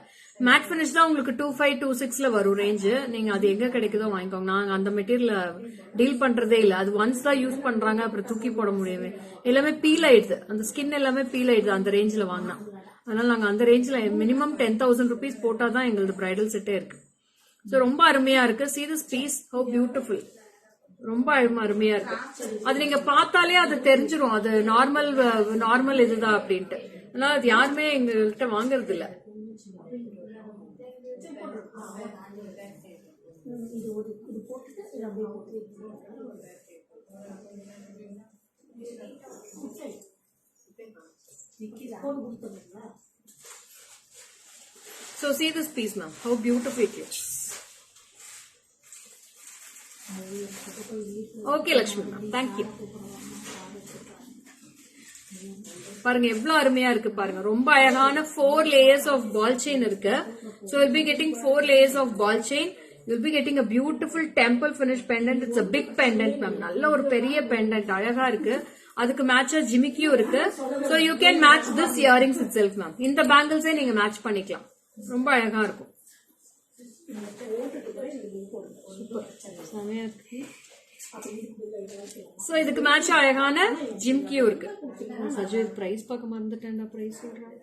Matte finish தான் உங்களுக்கு 2526ல வரும் ரேஞ்ச். நீங்க அது எங்க கிடைக்குதோ வாங்கிக்கோங்க. நாங்க அந்த மெட்டீரியல் டீல் பண்றதே இல்ல. அது ஒன்ஸ் தான் யூஸ் பண்றாங்க, அப்புறம் தூக்கி போட முடியுமே. எல்லாமே பீல் ஆயிடுது, அந்த ஸ்கின் எல்லாமே பீல் ஆயிடுது அந்த ரேஞ்ச்ல வாங்கினா. அதனால நாங்க அந்த ரேஞ்ச்ல மினிமம் 10,000 rupees போட்டாதான் எங்களது பிரைடல் செட்டே இருக்கு. சோ ரொம்ப அருமையா இருக்கு. See this piece, how beautiful. ரொம்ப அருமையா இருக்கு. அது நீங்க பார்த்தாலே அது தெரிஞ்சிரும், அது நார்மல் இதுதான் அப்படின்ட்டு. அதனால அது யாருமே எங்ககிட்ட வாங்குறது இல்ல. So see this piece, ma'am, how beautiful it is. Okay, Lakshmi ma'am, thank you. பாருங்க எவ்வளவு அருமையா இருக்கு பாருங்க. ரொம்ப அழகான 4 layers of ball chain இருக்கு. So you'll be getting 4 layers of ball chain. You'll be getting a beautiful temple finish pendant. It's a big pendant, ma'am. நல்ல ஒரு பெரிய pendant, அழகா இருக்கு. அதுக்கு மேட்சா ஜிமிக்கியும் இருக்கு. So you can match this earrings itself, ma'am. இந்த பேங்கிள்ஸே நீங்க மேட்ச் பண்ணிக்கலாம். ரொம்ப அழகா இருக்கும். சோ இதுக்கு மேட்ச் அழகான ஜிம்கியும் இருக்கு. சஜு பிரைஸ் பார்க்க மறந்துட்டேன்டா, பிரைஸ் சொல்றேன்.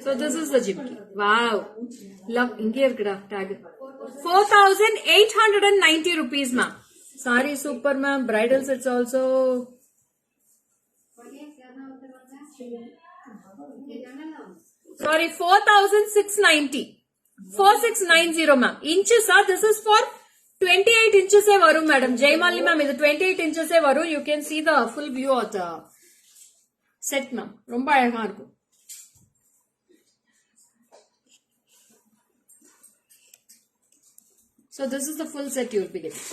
So this is the jimki. Wow, love. இங்க இருக்குடா tag. 4,890 rupees, ma'am. Sorry, super ma'am. Bridal sets also. Sorry, 4,690. 4690, ma'am. Inches, this is for 28 inches varum, madam. Jaymalini ma'am, இது 28 inches varum. You can see the full view of the set, ma'am. ரொம்ப அழகா இருக்கும். So this is the full set you will be getting.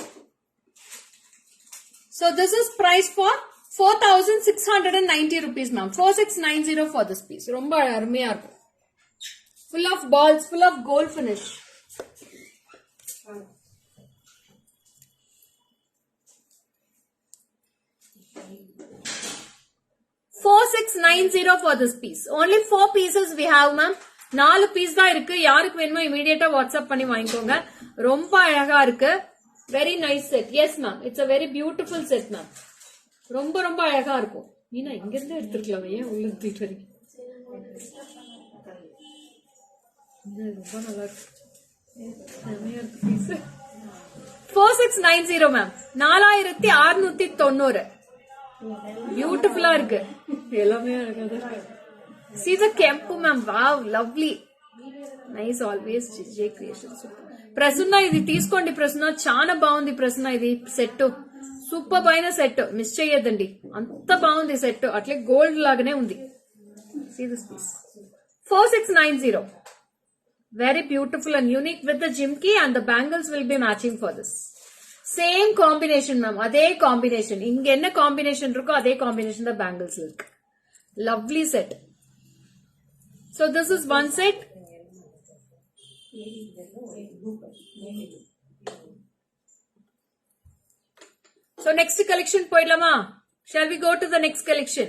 So this is price for 4,690 rupees, ma'am. 4690 for this piece. ரொம்ப அருமையா இருக்கும். Full of balls, full of gold finish. $4,690 for this piece. Only 4 pieces we have, ma'am. 4 piece தான் இருக்கு. யாருக்கு வேணுமோ இமீடியட்டா WhatsApp பண்ணி வாங்கிக்கோங்க. ரொம்ப அழகா இருக்கு. Very nice set. Yes, ma'am. It's a very beautiful set, ma'am. ரொம்ப ரொம்ப அழகா இருக்கும். நீனா இங்க இருந்து எடுத்துக்கலாம், ஏன் உள்ள தூக்கிட்டு வரீங்க? ரொம்ப நல்லா இருக்கு. 4690, ma'am. 4,690. பியூட்டிஃபுல்லா இருக்கு. எல்லாமே அழகா. See the Kempu, ma'am. Wow, lovely. Nice always. J Creations. Prasanna ఇది తీసుకోండి ప్రసన్న, చాలా బాగుంది ప్రసన్న. ఇది సెట్ సూపర్ పైన సెట్, మిస్ చేయొద్దండి. అంత బాగుంది సెట్, అట్లే గోల్డ్ లాగానే ఉంది. See this piece. 4690. Very beautiful and unique with the jimki, and the bangles will be matching for this. Same combination, ma'am. அதே combination. இங்க என்ன combination இருக்கோ அதே combination the bangles இருக்கு. Lovely set. So this is one set. So next collection போயிடலாமா? Shall we go to the next collection?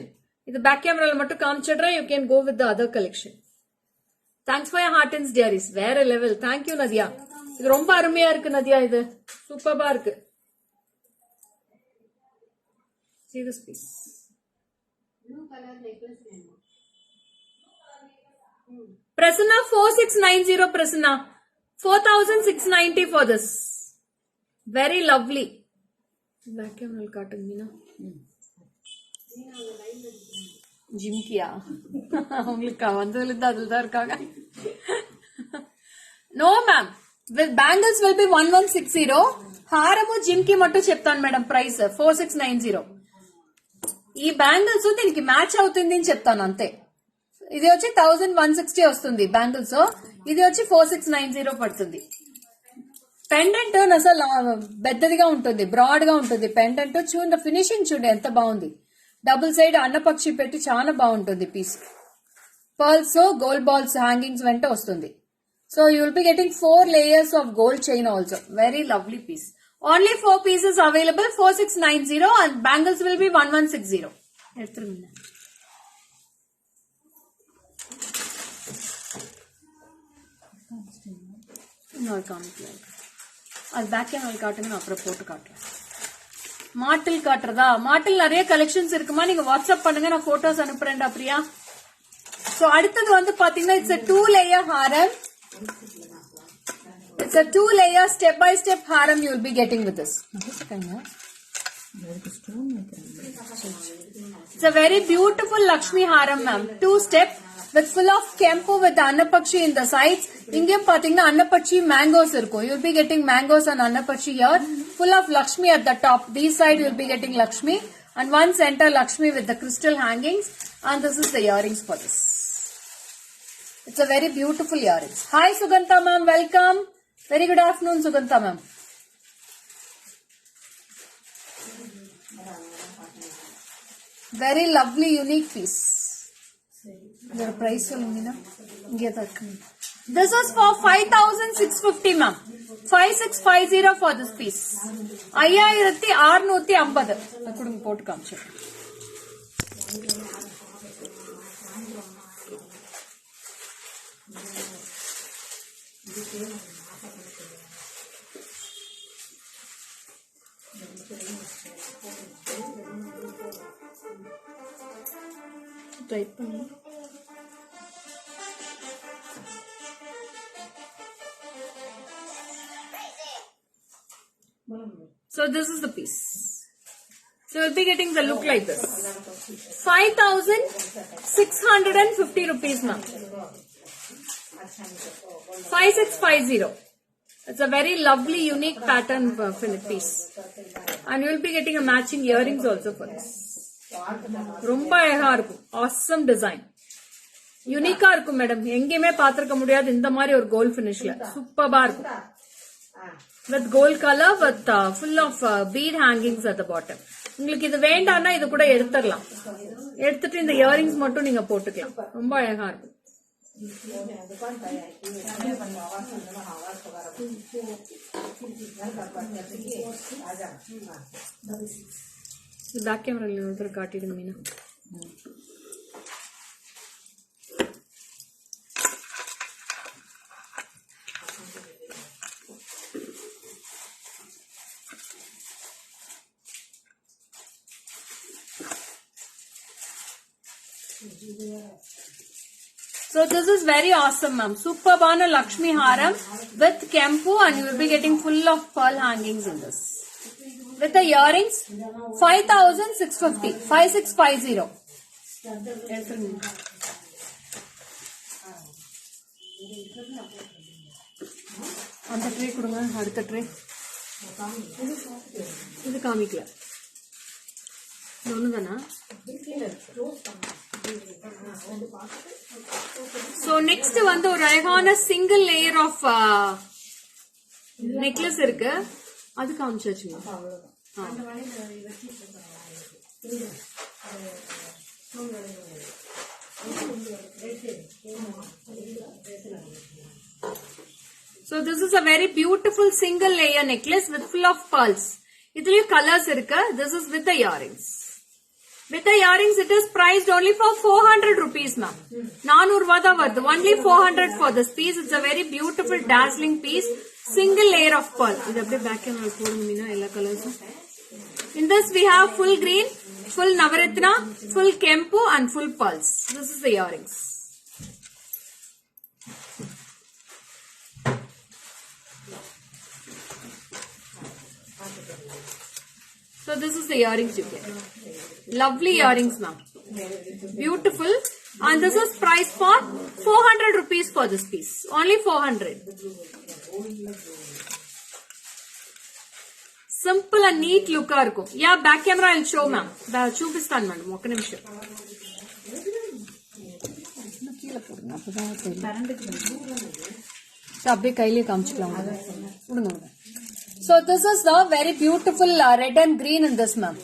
இது back camera மட்டும் காமிச்சிடுறேன். You can go with the other collection. Thanks for your heart and dearies. வேற level. Thank you, Nadia. இது ரொம்ப அருமையா இருக்கு நதியா. இது சூப்பர்பா இருக்கு. See this piece. Prasanna, 4690 Prasanna. 4,690 for this. Very lovely. Back camera காட்டுங்க. ஜிம்கியா உங்களுக்கு வந்ததுல அதுதான் இருக்காங்க. No, ma'am. With bangles will be 1160. హారము జిమ్కి మట్టు చెప్తాను మేడం ప్రైస్ 4690. ఈ బ్యాంగిల్స్ దీనికి మ్యాచ్ అవుతుంది అని చెప్తాను అంతే. ఇది వచ్చి 1160 వస్తుంది బ్యాంగిల్స్. ఇది వచ్చి 4690 పడుతుంది. పెండెంట్ అసలు పెద్దదిగా ఉంటుంది, బ్రాడ్ గా ఉంటుంది పెండెంట్. చూడండి ఫినిషింగ్ చూడండి ఎంత బాగుంది. డబుల్ సైడ్ అన్నపక్షి పెట్టి చాలా బాగుంటుంది piece. Pearls gold balls hangings వెంట వస్తుంది. So you will be getting 4 layers of gold chain also. Very lovely piece. Only 4 pieces available, 4690, and bangles will be 1160. No, I can't. அது back camera காட்டுங்க, அப்புறம் போட்டு காட்டுறேன். மாட்டில் காட்டுறதா? மாட்டில் நிறைய கலெக்ஷன்ஸ் இருக்குமா, நீங்க வாட்ஸ்அப் பண்ணுங்க, நான் போட்டோஸ் அனுப்புறேன்டா பிரியா. சோ அடுத்தது வந்து பாத்தீங்கன்னா it's a 2-layer Haram. It's a 2-layer step by step harem you will be getting with this. It's a very beautiful Lakshmi harem, ma'am. 2-step with full of kempu with annapakshi in the sides. Ingem pathina annapakshi mangoes irko. You will be getting mangoes and annapakshi here. Full of Lakshmi at the top. These side you will be getting Lakshmi. And one center Lakshmi with the crystal hangings. And this is the earrings for this. It's a very beautiful earrings. Hi Sugantha ma'am, welcome. Very good afternoon Sugantha ma'am. Very lovely unique piece. Your price solunga. This is for 5650 ma'am. 5650 for this piece. 5650. Akudum potu kaamchu. Right. So this is the piece. So you'll be getting the look like this. 5650 rupees ma'am. 5650. It's a very lovely unique pattern piece. And you'll be getting a matching earrings also for this. ரொம்ப அழகா இருக்கும். Awesome design. யூனிக்கா இருக்கும் madam. எங்கேயுமே பாத்திருக்க முடியாது இந்த மாதிரி ஒரு கோல்ட் பினிஷ்ல. சூப்பர்பா இருக்கும். With gold color with full of bead hangings at the bottom. உங்களுக்கு இது வேண்டாம்னா இது கூட எடுத்துடலாம். எடுத்துட்டு இந்த இயரிங்ஸ் மட்டும் நீங்க போட்டுக்கலாம். ரொம்ப அழகா இருக்கும். பேக் கேமரால ஒருத்தர் காட்டிடுங்க Meena. So this is very awesome ma'am. Superbana Lakshmi haram with kempu and you will be getting full of pearl hangings in this. With the earrings 5650. 5650. அந்த ட்ரே கொடுங்க. அடுத்த ட்ரே இது காமிக்கல. ஒண்ணுதானா? So next வந்து ஒரு அழகான சிங்கிள் லேயர் ஆஃப் நெக்லஸ் இருக்கு. அது காமிச்சாச்சுங்க. So this is a very beautiful single layer necklace with full of pearls. இதுலயும் colors இருக்கு. This is with the earrings. With the earrings it is priced only for 400 rupees ma'am. 400 ரூபாய் தான் வருது. Only 400 for this piece. It's a very beautiful dazzling piece. Single layer of pearl. இது அப்படியே back camera போடுங்க மீனா எல்லா கலர்ஸும். In this we have full green, full navaratna, full kempu and full pearls. This is the earrings. So this is the earrings you get. Lovely earrings ma'am. Beautiful. And this is priced for 400 rupees for this piece. Only 400. Simple and neat look arko. Yeah, back camera I'll show ma'am. Chupistan madam. Oka nimisham. கீழே போடுங்க அப்பதான் தெரியும். So அப்படியே கையிலேயே காமிச்சிக்கலாம் விடுங்க. So this is the very beautiful red and green in this, ma'am.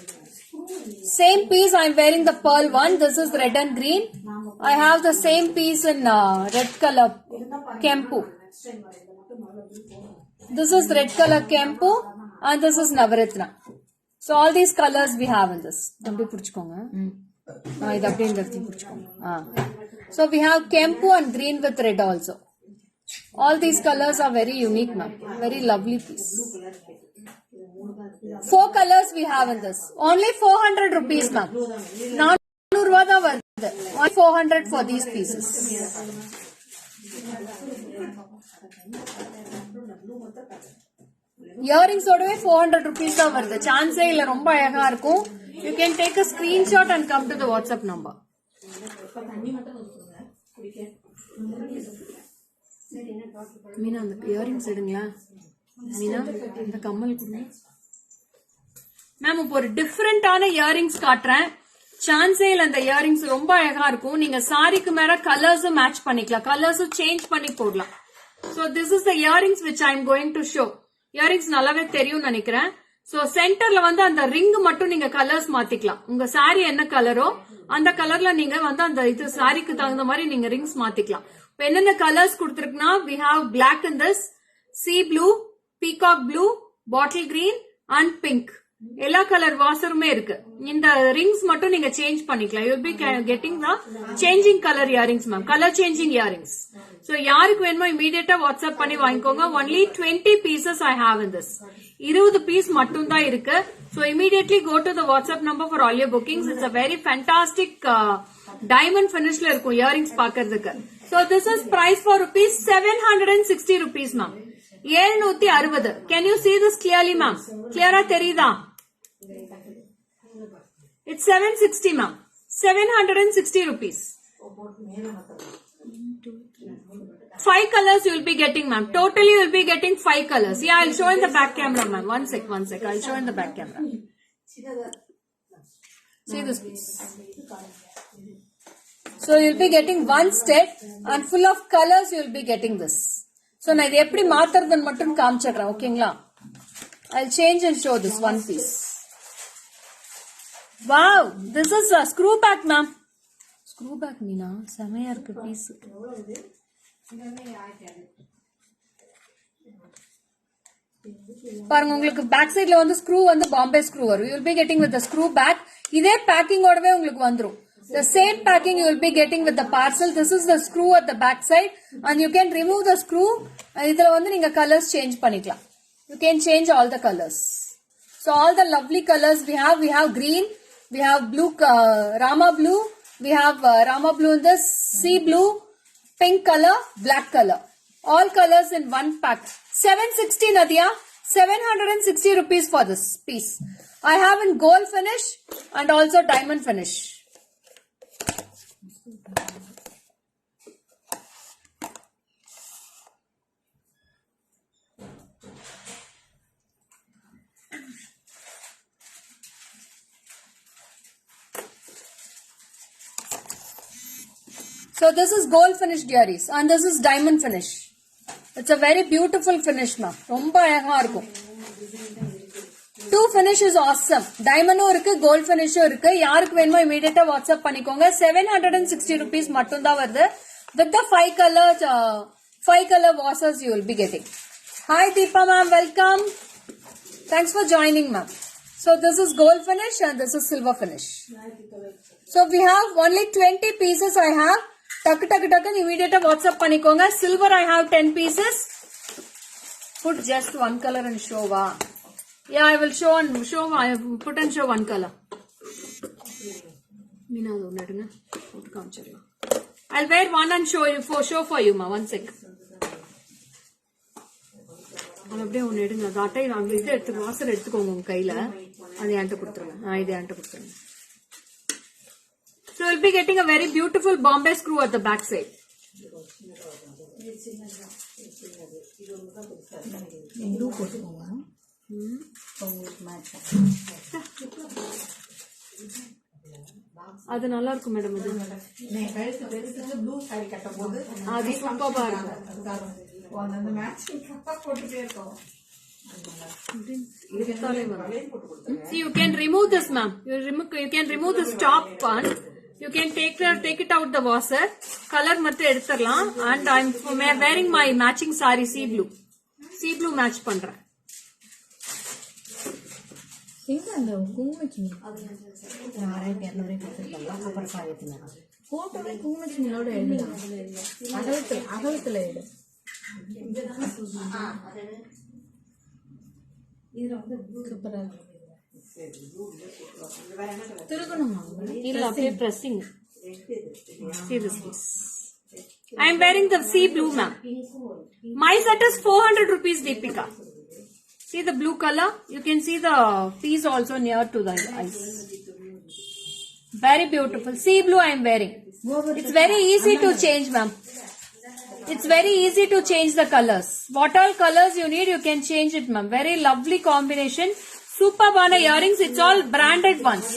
Same piece I am wearing the pearl one. This is red and green. I have the same piece in red color kempu. This is red color kempu and this is navaratna. So all these colors we have in this. அப்படியே புடிச்சுக்கோங்க. இது அப்படியே இந்த இடத்துல புடிச்சுக்கோங்க. So we have kempu and green with red also. All these colors are very unique, ma'am. Very lovely piece. 4 colors we have in this. Only 400 rupees, ma'am. 400 ரூபா தான் வருது. 400 for these pieces. Earrings ஓடவே 400 rupees தான் வருது. சான்ஸே இல்ல, ரொம்ப அழகா இருக்கும். You can take a screenshot and come to the WhatsApp number. Meena அந்த இயரிங்ஸ் எடுங்களா. மீனா இந்த கம்மல் கொடுங்க. மேம் இப்போ ஒரு டிஃபரெண்டான இயரிங்ஸ் காட்டுறேன். சான்ஸே இல்ல, அந்த இயரிங்ஸ் ரொம்ப அழகா இருக்கும். நீங்க சாரிக்கு மேல கலர்ஸும் மேட்ச் பண்ணிக்கலாம், கலர்ஸும் சேஞ்ச் பண்ணி போடலாம். So this is the earrings which I am going to show. Earrings நல்லாவே தெரியும் நினைக்கிறேன். சோ சென்டர்ல வந்து அந்த ரிங் மட்டும் நீங்க கலர்ஸ் மாத்திக்கலாம். உங்க சாரி என்ன கலரோ அந்த கலர்ல நீங்க வந்து அந்த இது சாரிக்கு தகுந்த மாதிரி நீங்க ரிங்ஸ் மாத்திக்கலாம். இப்ப என்னென்ன colours கொடுத்திருக்குன்னா we have black in this, sea blue, peacock blue, bottle green and pink. எல்லா கலர் வாசருமே இருக்கு. இந்த ரிங்ஸ் மட்டும் நீங்க சேஞ்ச் பண்ணிக்கலாம். You will be getting the changing colour earrings ma'am, colour changing earrings. So யாருக்கு வேணுமோ இமீடியட்டா வாட்ஸ்அப் பண்ணி வாங்கிக்கோங்க. Only 20 pieces I have in this. 20 piece மட்டும் தான் இருக்கு. So immediately go to the WhatsApp number for all your bookings. It's a very fantastic diamond finishல இருக்கும் earrings பாக்குறதுக்கு. So this is price for rupees 760 rupees, ma'am. 760. Can you see this clearly, ma'am? Clear-ஆ தெரியுதா? It's 760, ma'am. 760 rupees. 5 colors you will be getting, ma'am. Totally you will be getting 5 colors. Yeah, I'll show in the back camera, ma'am. One sec. I'll show in the back camera. See this piece. So you'll be getting one set and full of colors you will be getting this. So நான் இது எப்படி மாத்துறதுன்னு மட்டும் காமிச்சிடுறேன், ஓகேங்களா? I'll change and show this one piece. Wow, this is a screw back, ma'am. Screw back Meena செமையா இருக்கு piece. பாருங்க, உங்களுக்கு பேக் சைடுல வந்து ஸ்க்ரூ வந்து பாம்பே ஸ்க்ரூ வரும். You will be getting with the screw back. இதே பேக்கிங் ஓடவே உங்களுக்கு வந்துரும். The same packing you will be getting with the parcel. This is the screw at the back side and you can remove the screw. இதுல வந்து நீங்க colors change பண்ணிக்கலாம். You can change all the colors. So all the lovely colors we have green, we have blue, Rama blue, we have Rama blue in this, sea blue, pink color, black color. All colors in one pack. 760 Nadia, 760 rupees for this piece. I have in gold finish and also diamond finish. So this is gold finish diaries and this is diamond finish. It's a very beautiful finish, ma. ரொம்ப அழகா இருக்கும். Two finish is awesome. Diamondம் இருக்கு, gold finishம் இருக்கு. யாருக்கு வேணுமோ immediate WhatsApp பண்ணிக்கோங்க. 760 rupees மட்டும் தான் வருது. With the 5 color washes you will be getting. Hi Deepa ma'am, welcome. Thanks for joining, ma'am. So this is gold finish and this is silver finish. So we have only 20 pieces I have. டக்கு immediate WhatsApp பண்ணிக்கோங்க. Silver I have 10 pieces. Put just one color and show, va. Yeah, I will show I put and show one color. Meena do nedunga. Put kaamichirla. I'll wear one and show for you, ma. One sec. அப்படியே ஒன்னு எடுங்க. அது அட்டை வாங்க, இதை எடுத்து வாசர் எடுத்துக்கோங்க உங்க கையில. அது என்கிட்ட கொடுத்துருங்க. இது என்கிட்ட கொடுத்துருங்க. So you'll be getting a very beautiful Bombay screw at the back side. அது நல்லா இருக்கும் மேடம். இது நான் கழுத்து பெருசுக்கு ப்ளூ சாரி கட்டும் போது அது சூப்பரா இருக்கும். அந்த மேட்சிங் கப்பா போட்டுட்டே இருக்கும். See, you can remove this, ma'am. You can remove this top one. You can take it out the washer. Color மட்டும் எடுத்துறலாம். And I'm wearing my matching saree sea blue. Sea blue match பண்றேன். எங்க அந்த குங்குமச்சினி 6200 கொடுத்துருக்காங்க. அப்புறம் சாயத்துல போட்டோவே குங்குமச்சினியோட எழுதலாம். அகலத்துல எடு. சூப்பரா திருகணுமா? இல்ல அப்படியே pressing. See this piece. I am wearing the sea blue, ma'am. My set is 400 rupees, Deepika. See the blue color? You can see the piece also near to the eyes. Very beautiful. Sea blue I am wearing. It's very easy to change, ma'am. It's very easy to change the colors. What all colors you need, you can change it, ma'am. Very lovely combination. Superbana earrings, it's all branded ones.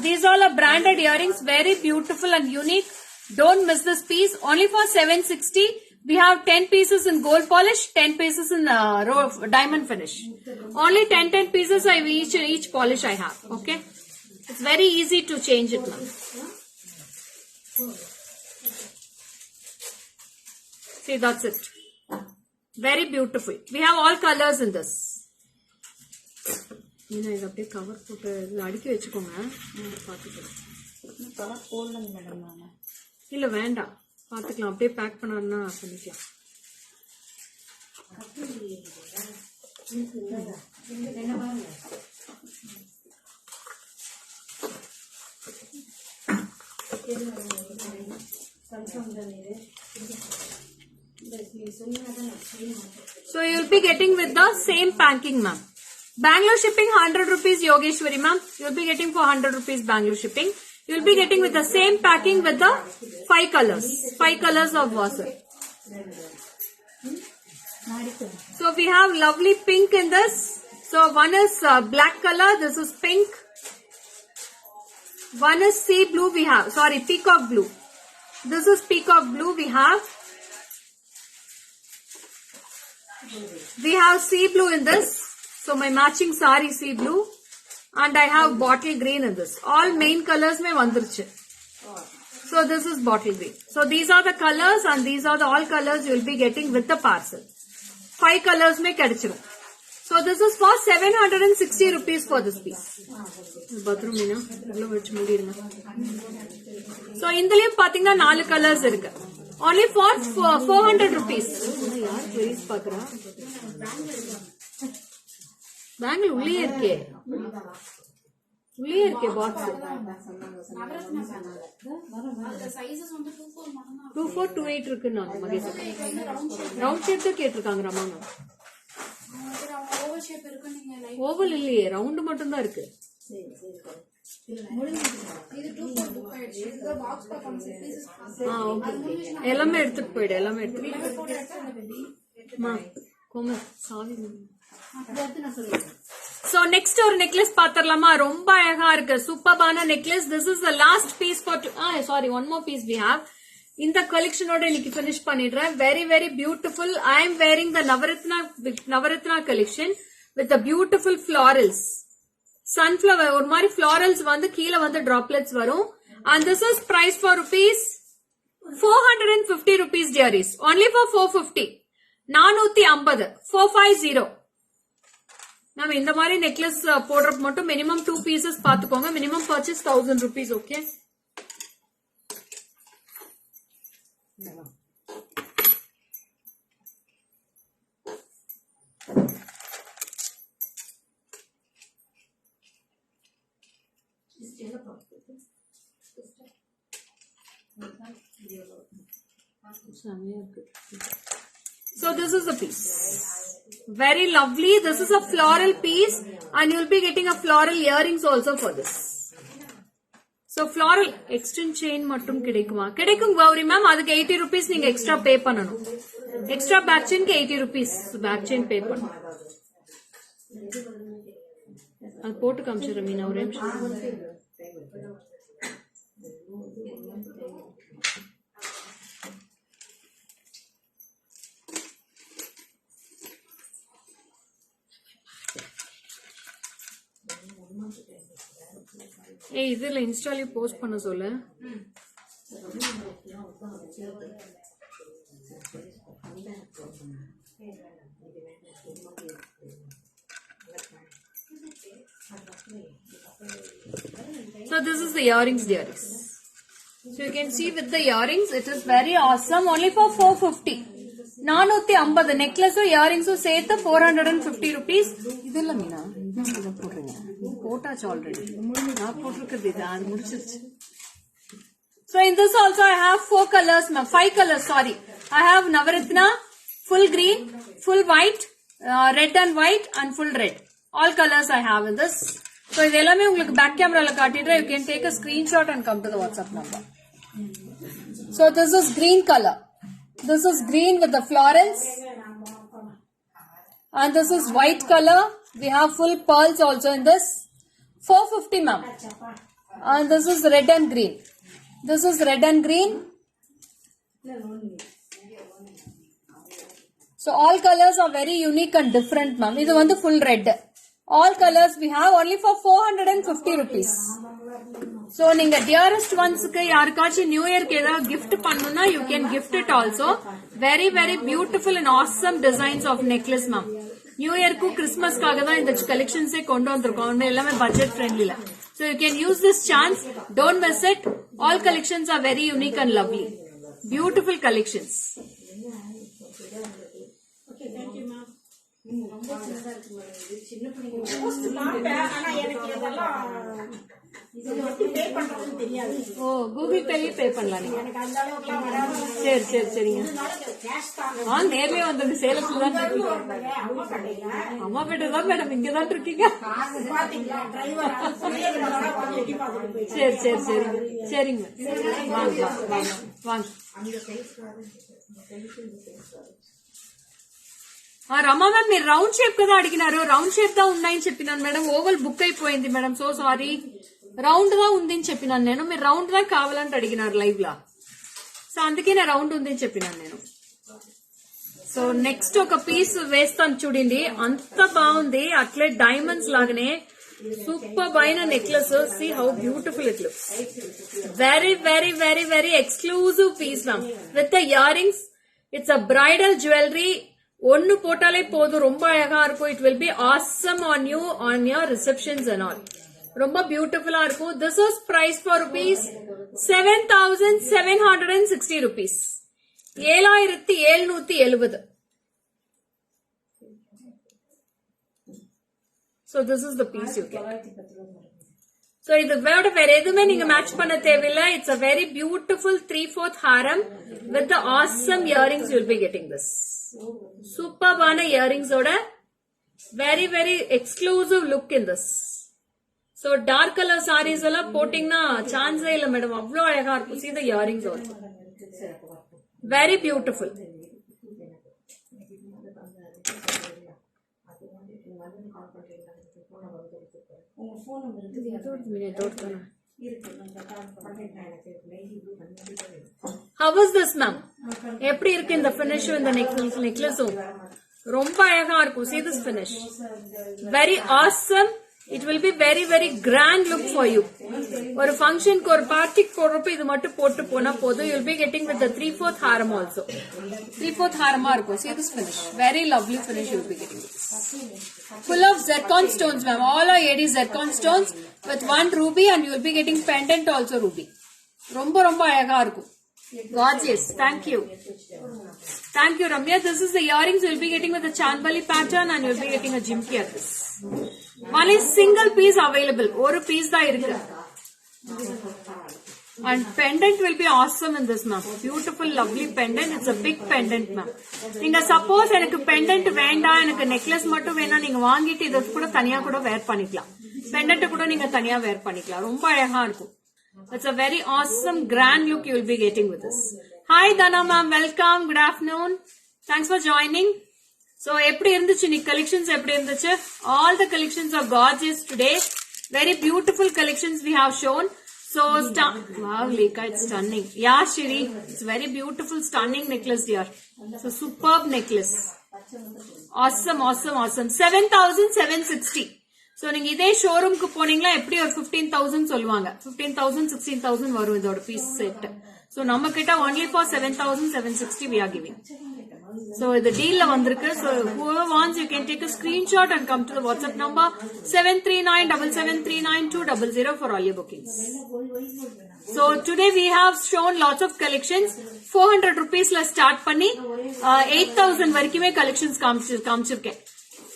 These all are branded earrings, very beautiful and unique. Don't miss this piece. Only for 760. We have 10 pieces in gold polish, 10 pieces in diamond finish. Only 10 pieces each polish I have. Okay. It's very easy to change it, ma'am. See, that's it. Very beautiful. We have all colors in this. இதை அப்படியே cover போட்டு அடுக்கி வச்சுக்கோங்க. பார்த்துக்கலாம். Cover போடலங்க madam. நான் இல்ல வேண்டாம், பார்த்துக்கலாம். அப்படியே பேக் பண்ணாருன்னா பண்ணிக்கலாம். So you will be getting with the same packing, ma'am. Bangalore shipping 100 rupees, Yogeshwari ma'am. You will be getting for 100 rupees Bangalore shipping. You will be getting with the same packing with the 5 colors. 5 colors of wasser. So we have lovely pink in this. So one is black color. This is pink. One is sea blue we have. Sorry, peacock blue. This is peacock blue we have. We have sea blue in this. So my matching saree sea blue. And I have bottle green in this. All main colors mein vandiruchu. So this is bottle green. So these are the colors and these are the all colors you will be getting with the parcel. 5 colors mein kedichirum. So this is for 760 rupees for this piece. Bathroom ina illa vechu mudirunga. So indhiliyum pathina 4 colors irukku. Only for 400 rupees. Yaar queries paakra. Bangle உள்ளே இருக்கே. உள்ளே இருக்கே box. அந்த sizes வந்து 24 28 இருக்கு நான் Mahesh. Round shape தான் கேட்டிருக்காங்க ரமாங்க. ஓவல் ஷேப் இருக்கு, நீங்க லைட் ஓவல் இல்லையே, ரவுண்ட் மட்டும் தான் இருக்கு. சரி சரி. இது 24 புக் ஆயிடுச்சு. இந்த பாக்ஸ் பார்க்காம பீசஸ் ஓகே. எல்லாமே எடுத்துட்டு போய்டு, எல்லாமே எடுத்துட்டு. மா கோமர் சாவி. So next ஒரு நெக்லஸ் பாத்தறலாமா? ரொம்ப அழகா இருக்கு, சூப்பர்பான necklace. This is the last piece for sorry, one more piece we have. இந்த கலெக்ஷனோட இன்னைக்கு finish பண்ணிடுறேன். Very very beautiful. I am wearing the Navaratna collection with the beautiful florals. Sunflower ஒரு மாதிரி florals வந்து கீழ வந்து droplets வரும். And this is price for rupees 450 rupees dearies. Only for 450. 450. 450. நாம இந்த மாதிரி நெக்லஸ் போடுறப்ப மட்டும் மினிமம் 2 pieces பாத்துக்கோங்க. Minimum purchase 1000 rupees. Okay. So this is the piece. Very lovely. This is a floral piece and you will be getting a floral earrings also for this. So floral extend chain mattum kedaikuma? Kedaikum Gauri ma'am. Adukku 80 rupees neenga extra pay pananum. Extra back chain ku 80 rupees back chain pay pannu. Adu potu kamchira meena ore nimisham. ஏய் இதுல இன்ஸ்டாலே post பண்ண சொல்லு. So this is the earrings, dearies. So you can see with the earrings, it is very awesome. Only for 450. 450 necklace earrings சேர்த்து 450 rupees. இதெல்லாம் மீனா இத போடுறீங்க போட்டாச்சு already. நான் போட்டுருக்கிறது இது அது முடிச்சிருச்சு. So in this also I have 4 colors, 5 colors, sorry. I have Navaratna, full green, full white, red and white and full red. All colors I have in this. So இது எல்லாமே உங்களுக்கு பேக் கேமரால காட்டிடுறேன். You can take a screenshot and come to the WhatsApp number. So this is green color. This is green with the florence. And this is white color. We have full pearls also in this. 450 ma'am. And this is red and green. This is red and green. So all colors are very unique and different ma'am. This is full red. All colors we have only for 450 rupees. So நீங்க dearest ones க்கு யாருக்காச்சும் new இயர்க்கு ஏதாவது gift பண்ணனும்னா you can gift it also. Very very beautiful and awesome designs of necklace ma'am. New இயர்க்கு கிறிஸ்மஸ்க்காக தான் இந்த கலெக்ஷன்ஸே கொண்டு வந்திருக்கோம். எல்லாமே budget ஃப்ரெண்ட்லில. So you can use this chance. Don't miss it. All collections are very unique and lovely. Beautiful collections. Okay, thank you ma'am. ஓ Google பேலயே pay பண்ணலாம் நீங்க. சரி சரி சரிங்க. நேர்லயே வந்தது சேலத்துல தான் இருக்கீங்க. அம்மா பேட்டை தான் மேடம் இங்க தான் இருக்கீங்க. சரி சரி சரிங்க சரிங்க வாங்க வாங்க வாங்க. రమా మ్యామ్ మీరు రౌండ్ షేప్ కదా అడిగినారు. రౌండ్ షేప్ దా ఉన్నాయని చెప్పినాను మేడం. ఓవల్ బుక్ అయిపోయింది మేడం. So sorry. రౌండ్ దా ఉంది అని చెప్పినాను నేను. మీరు రౌండ్ దా కావాలంటే అడిగినారు లైవ్ లా. సో అందుకే నేను రౌండ్ ఉంది అని చెప్పినాను నేను. సో నెక్స్ట్ ఒక పీస్ వేస్తాను చూడండి. అంత బాగుంది. అట్లే డైమండ్స్ లాగానే సూపర్ అయిన necklace. See how beautiful it looks. Very very very very exclusive piece ma'am with the earrings. It's a bridal jewellery. ஒன்னு போட்டாலே போதும். ரொம்ப அழகா இருக்கும். It will be awesome on you on your receptions and all. ரொம்ப பியூட்டிஃபுல்லா இருக்கும். This is price for rupees 7,760 rupees. 7,770. So this is the piece you get. So இது வேற எதுவுமே நீங்க மேட்ச் பண்ண தேவையில்லை. It's a very beautiful 3/4 haram with the awesome earrings. You will be getting this. சூப்பர்பான இயரிங்ஸோட very very exclusive look in this. So dark colour saris எல்லாம் போட்டீங்கன்னா சான்ஸே இல்ல மேடம். அவ்வளவு அழகா இருக்கும். See the earrings also. Very beautiful. How was this ma'am? எப்படி இருக்கு இந்த finish இந்த necklace-உம் ரொம்ப அழகா இருக்கும். See this finish. Very awesome. It will be very very grand look for you. ஒரு ஃபங்க்ஷனுக்கு ஒரு பார்ட்டிக்கு போறப்ப இது மட்டும் போட்டு போனா போதும். You will be getting with the 3/4 haram also. 3/4 harama இருக்கும். See this finish. Very lovely finish you will be getting this. Full of zircon stones ma'am. All are AD zircon stones with one ruby and you will be getting pendant also ruby. ரொம்ப ரொம்ப அழகா இருக்கும். Gorgeous. Thank you. Thank you Ramya. This is the earrings you will be getting with the chandbali pattern and you will be getting a jimki at this. One is single piece available. ஒரு piece தான் இருக்கு. And pendant will be awesome in this ma'am. Beautiful lovely pendant. It's a big pendant ma'am. நீங்க suppose எனக்கு pendant வேண்டாம், எனக்கு necklace மட்டும் வேணா நீங்க வாங்கிட்டு இத கூட தனியா கூட வேர் பண்ணிக்கலாம். pendant கூட நீங்க தனியா வேர் பண்ணிக்கலாம். ரொம்ப அழகா இருக்கும். It's a very awesome grand look you will be getting with this. Hi Dana ma'am, welcome. Good afternoon. Thanks for joining. So எப்படி இருந்துச்சு நீ collections எப்படி இருந்துச்சு? All the collections are gorgeous today. Very beautiful collections we have shown. So wow Lika, it's stunning. Yeah Shiri, it's very beautiful stunning necklace dear. So superb necklace. Awesome awesome awesome. 7,760. So நீங்க இதே ஷோரூம்க்கு போனீங்களா எப்படி ஒரு 15,000 சொல்லுவாங்க, 15,000 16,000 வரும் இதோட piece set. So நம்ம கிட்ட only for 7,760 we are giving. So the deal la vandirukku. So whoever wants, you can take a screenshot and come to the WhatsApp number 73977399200 for all your bookings. So today we have shown lots of collections. 400 rupees la start panni 8,000 varikume collections kaamichirukken.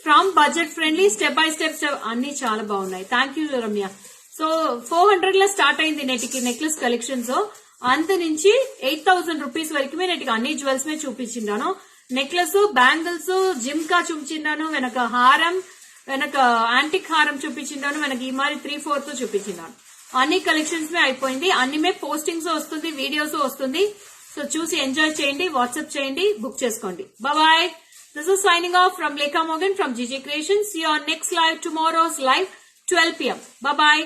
From budget friendly step by step anni chaala baagunnai. Thank you Ramya. So 400 la start ayindi netiki necklace collections. అంత నుంచి 8,000 rupees వరకుమే నేను అన్ని jewels మే చూపించిండాను. Necklace, bangles, జిమ్కా చూపించిండాను, వెనక హారం, వెనక antique హారం చూపించిండాను, వెనక ఈ మరి 3/4 చూపించిండాను. అన్ని కలెక్షన్స్ మే అయిపోయింది. అన్ని మే పోస్టింగ్స్ వస్తుంది, వీడియోస్ వస్తుంది. సో చూసి ఎంజాయ్ చేయండి, వాట్సాప్ చేయండి, బుక్ చేసుకోండి. Bye. This is signing off from Lekha Morgan from GG Creations. See you on next live, tomorrow's live 12 PM. Bye bye.